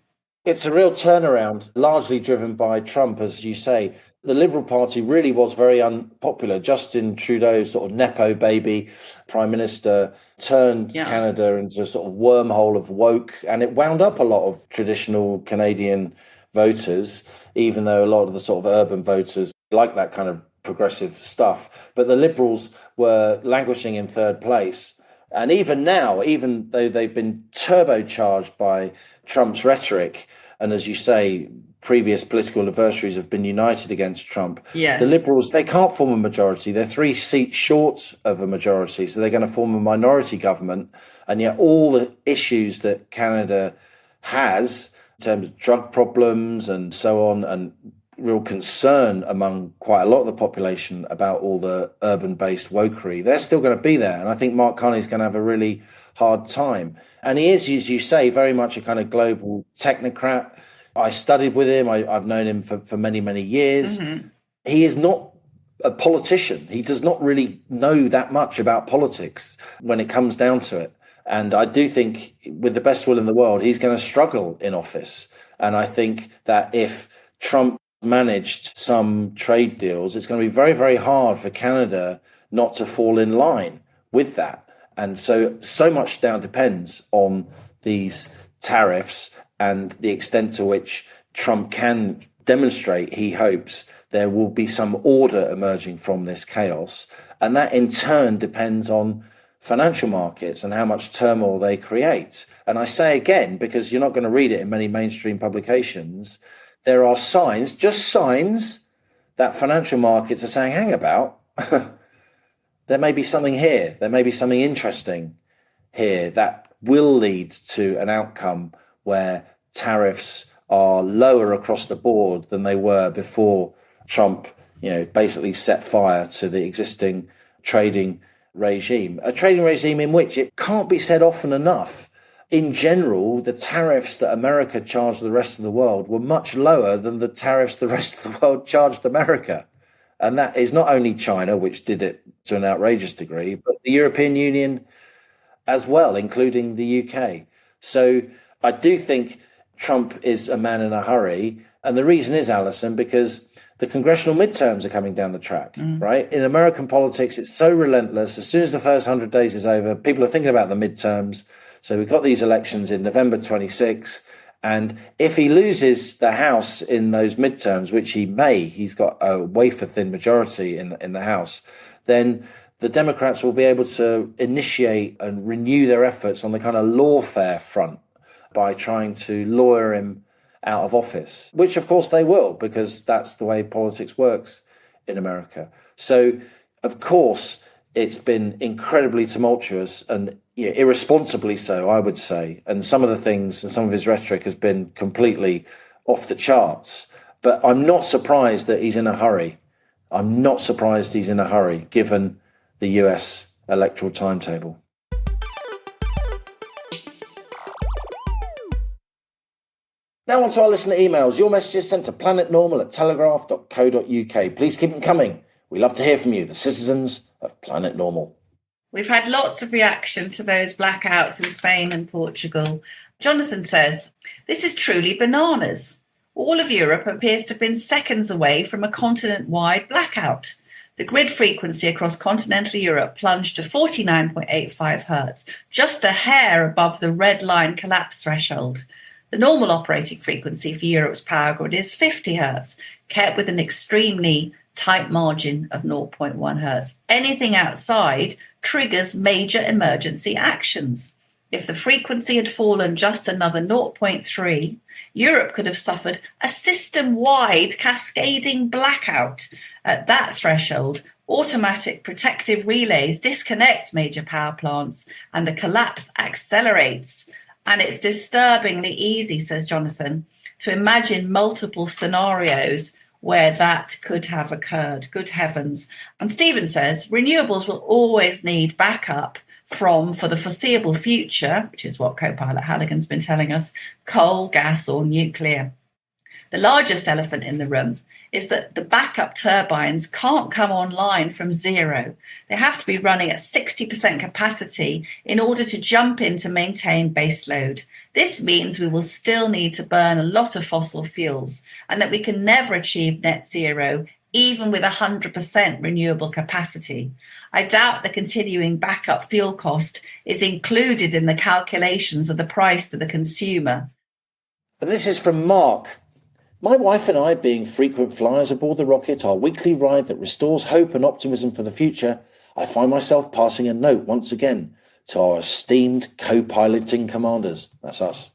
It's a real turnaround, largely driven by Trump, as you say. The Liberal Party really was very unpopular. Justin Trudeau, sort of Nepo baby prime minister, turned Canada into a sort of wormhole of woke, and it wound up a lot of traditional Canadian voters, even though a lot of the sort of urban voters like that kind of progressive stuff. But the Liberals were languishing in third place. And even now, even though they've been turbocharged by Trump's rhetoric, And as you say, previous political adversaries have been united against Trump. Yes. The Liberals, they can't form a majority. They're 3 seats short of a majority. So they're going to form a minority government. And yet all the issues that Canada has in terms of drug problems and so on, and real concern among quite a lot of the population about all the urban-based wokery, they're still going to be there. And I think Mark Carney's going to have a really hard time. And he is, as you say, very much a kind of global technocrat. I studied with him. I've known him for many, many years. Mm-hmm. He is not a politician. He does not really know that much about politics when it comes down to it. And I do think, with the best will in the world, he's going to struggle in office. And I think that if Trump managed some trade deals, it's going to be very, very hard for Canada not to fall in line with that. And so much now depends on these tariffs and the extent to which Trump can demonstrate, he hopes, there will be some order emerging from this chaos. And that in turn depends on financial markets and how much turmoil they create. And I say again, because you're not going to read it in many mainstream publications, there are signs, just signs, that financial markets are saying, hang about, there may be something here. There may be something interesting here that will lead to an outcome where tariffs are lower across the board than they were before Trump, basically set fire to the existing trading regime. A trading regime in which, it can't be said often enough, in general, the tariffs that America charged the rest of the world were much lower than the tariffs the rest of the world charged America. And that is not only China, which did it to an outrageous degree, but the European Union as well, including the UK. So I do think Trump is a man in a hurry. And the reason is, Allison, because the congressional midterms are coming down the track, right? In American politics, it's so relentless. As soon as the first 100 days is over, people are thinking about the midterms. So we've got these elections in November 26. And if he loses the House in those midterms, which he may, he's got a wafer-thin majority in the House, then the Democrats will be able to initiate and renew their efforts on the kind of lawfare front by trying to lawyer him out of office, which of course they will, because that's the way politics works in America. So, of course, it's been incredibly tumultuous and irresponsibly so, I would say. And some of the things and some of his rhetoric has been completely off the charts. But I'm not surprised that he's in a hurry. I'm not surprised he's in a hurry, given the US electoral timetable. Now on to our listener emails. Your messages sent to planetnormal@telegraph.co.uk. Please keep them coming. We love to hear from you, the citizens of Planet Normal. We've had lots of reaction to those blackouts in Spain and Portugal. Jonathan says, this is truly bananas. All of Europe appears to have been seconds away from a continent-wide blackout. The grid frequency across continental Europe plunged to 49.85 hertz, just a hair above the red line collapse threshold. The normal operating frequency for Europe's power grid is 50 hertz, kept with an extremely tight margin of 0.1 hertz. Anything outside triggers major emergency actions. If the frequency had fallen just another 0.3, Europe could have suffered a system-wide cascading blackout. At that threshold, automatic protective relays disconnect major power plants and the collapse accelerates. And it's disturbingly easy, says Jonathan, to imagine multiple scenarios where that could have occurred. Good heavens. And Stephen says, renewables will always need backup from, for the foreseeable future, which is what co-pilot Halligan's been telling us, coal, gas or nuclear. The largest elephant in the room is that the backup turbines can't come online from zero. They have to be running at 60% capacity in order to jump in to maintain baseload. This means we will still need to burn a lot of fossil fuels and that we can never achieve net zero, even with 100% renewable capacity. I doubt the continuing backup fuel cost is included in the calculations of the price to the consumer. And this is from Mark. My wife and I, being frequent flyers aboard the rocket, our weekly ride that restores hope and optimism for the future, I find myself passing a note once again to our esteemed co-piloting commanders. That's us.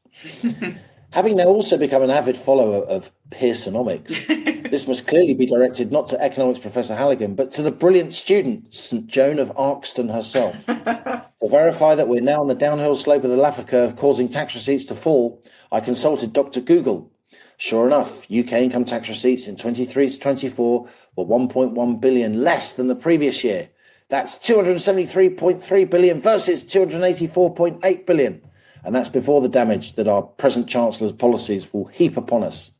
Having now also become an avid follower of Pearsonomics, this must clearly be directed not to economics professor Halligan, but to the brilliant student, St. Joan of Arcston herself. To verify that we're now on the downhill slope of the Laffer curve causing tax receipts to fall, I consulted Dr. Google. Sure enough, UK income tax receipts in 23 to 24 were 1.1 billion less than the previous year. That's 273.3 billion versus 284.8 billion. And that's before the damage that our present Chancellor's policies will heap upon us.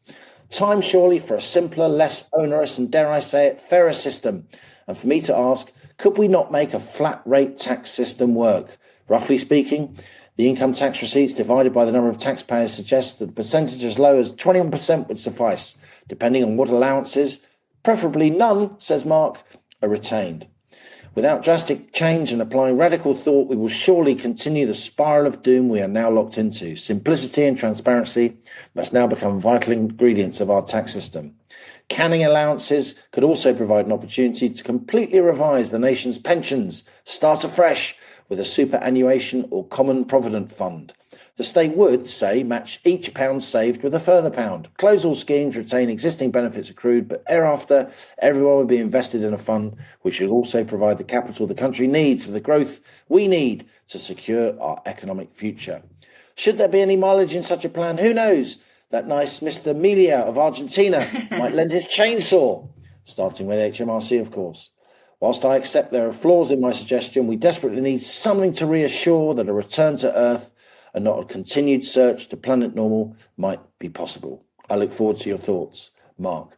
Time surely for a simpler, less onerous and, dare I say it, fairer system. And for me to ask, could we not make a flat rate tax system work? Roughly speaking, the income tax receipts divided by the number of taxpayers suggests that a percentage as low as 21% would suffice, depending on what allowances, preferably none, says Mark, are retained. Without drastic change and applying radical thought, we will surely continue the spiral of doom we are now locked into. Simplicity and transparency must now become vital ingredients of our tax system. Canning allowances could also provide an opportunity to completely revise the nation's pensions, start afresh with a superannuation or common provident fund. The state would, say, match each pound saved with a further pound. Close all schemes, retain existing benefits accrued, but thereafter, everyone would be invested in a fund which would also provide the capital the country needs for the growth we need to secure our economic future. Should there be any mileage in such a plan? Who knows? That nice Mr. Melia of Argentina might lend his chainsaw, starting with HMRC, of course. Whilst I accept there are flaws in my suggestion, we desperately need something to reassure that a return to Earth and not a continued search to planet normal might be possible. I look forward to your thoughts, Mark.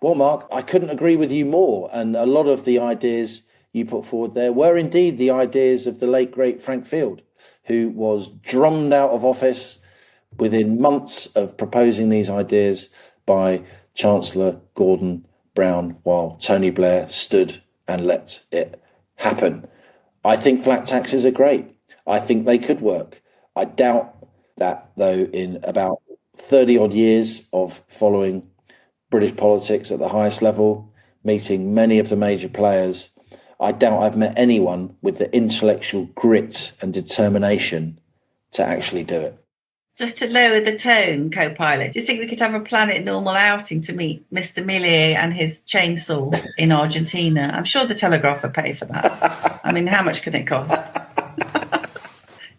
Well, Mark, I couldn't agree with you more. And a lot of the ideas you put forward there were indeed the ideas of the late, great Frank Field, who was drummed out of office within months of proposing these ideas by Chancellor Gordon Brown, while Tony Blair stood and let it happen. I think flat taxes are great. I think they could work. I doubt that, though, in about 30 odd years of following British politics at the highest level, meeting many of the major players, I doubt I've met anyone with the intellectual grit and determination to actually do it. Just to lower the tone, co-pilot, do you think we could have a Planet Normal outing to meet Mr. Millier and his chainsaw in Argentina? I'm sure the Telegraph would pay for that. I mean, how much can it cost?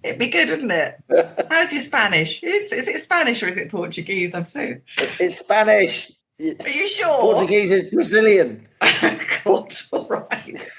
It'd be good, wouldn't it? How's your Spanish? Is it Spanish or is it Portuguese? It's Spanish. Are you sure? Portuguese is Brazilian. God, all right.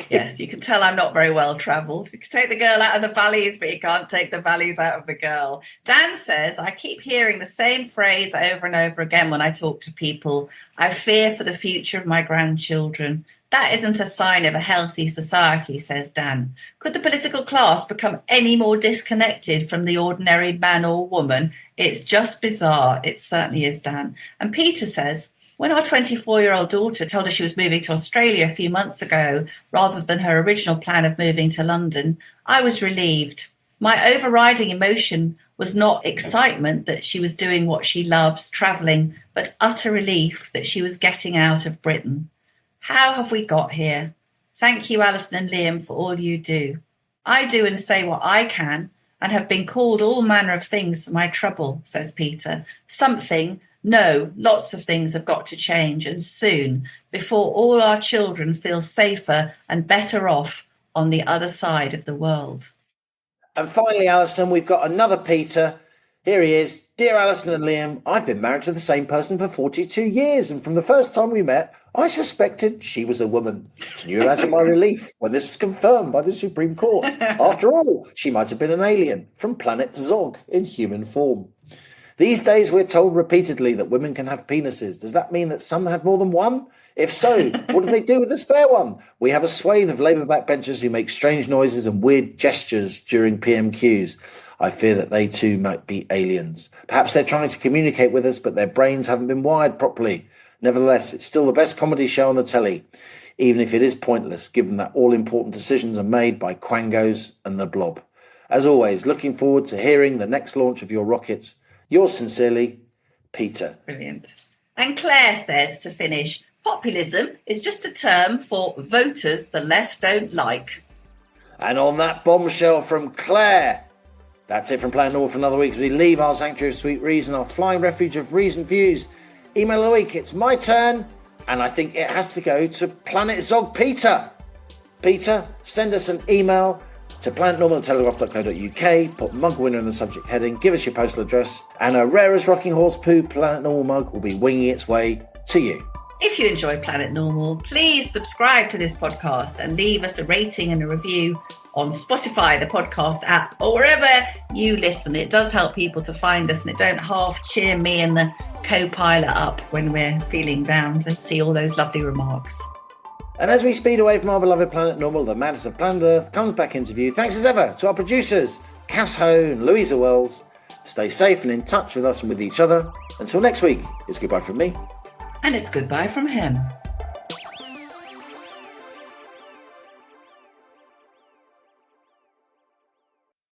Yes, you can tell I'm not very well travelled. You can take the girl out of the valleys, but you can't take the valleys out of the girl. Dan says, I keep hearing the same phrase over and over again when I talk to people. I fear for the future of my grandchildren. That isn't a sign of a healthy society, says Dan. Could the political class become any more disconnected from the ordinary man or woman? It's just bizarre. It certainly is, Dan. And Peter says, when our 24-year-old daughter told us she was moving to Australia a few months ago, rather than her original plan of moving to London, I was relieved. My overriding emotion was not excitement that she was doing what she loves, travelling, but utter relief that she was getting out of Britain. How have we got here? Thank you, Allison and Liam, for all you do. I do and say what I can and have been called all manner of things for my trouble, says Peter. No, lots of things have got to change, and soon, before all our children feel safer and better off on the other side of the world. And finally, Alison, we've got another Peter. Here he is. Dear Alison and Liam, I've been married to the same person for 42 years, and from the first time we met, I suspected she was a woman. Can you imagine my relief when this was confirmed by the Supreme Court? After all, she might have been an alien from planet Zog in human form. These days, we're told repeatedly that women can have penises. Does that mean that some have more than one? If so, what do they do with the spare one? We have a swathe of Labour backbenchers who make strange noises and weird gestures during PMQs. I fear that they too might be aliens. Perhaps they're trying to communicate with us, but their brains haven't been wired properly. Nevertheless, it's still the best comedy show on the telly, even if it is pointless, given that all-important decisions are made by Quangos and the Blob. As always, looking forward to hearing the next launch of your rockets. Yours sincerely, Peter. Brilliant. And Claire says, to finish, populism is just a term for voters the left don't like. And on that bombshell from Claire, That's it from Planet Normal for another week as we leave our sanctuary of sweet reason, our flying refuge of reasoned views. Email of the week, it's my turn, and I think it has to go to Planet Zog Peter. Peter, send us an email to planetnormal@telegraph.co.uk, put mug winner in the subject heading, give us your postal address, and a rare as rocking horse poo Planet Normal mug will be winging its way to you. If you enjoy Planet Normal, please subscribe to this podcast and leave us a rating and a review on Spotify, the podcast app, or wherever you listen. It does help people to find us, and it don't half cheer me and the co-pilot up when we're feeling down to see all those lovely remarks. And as we speed away from our beloved Planet Normal, the madness of planet Earth comes back into view. Thanks as ever to our producers, Cass Ho and Louisa Wells. Stay safe and in touch with us and with each other. Until next week, it's goodbye from me. And it's goodbye from him.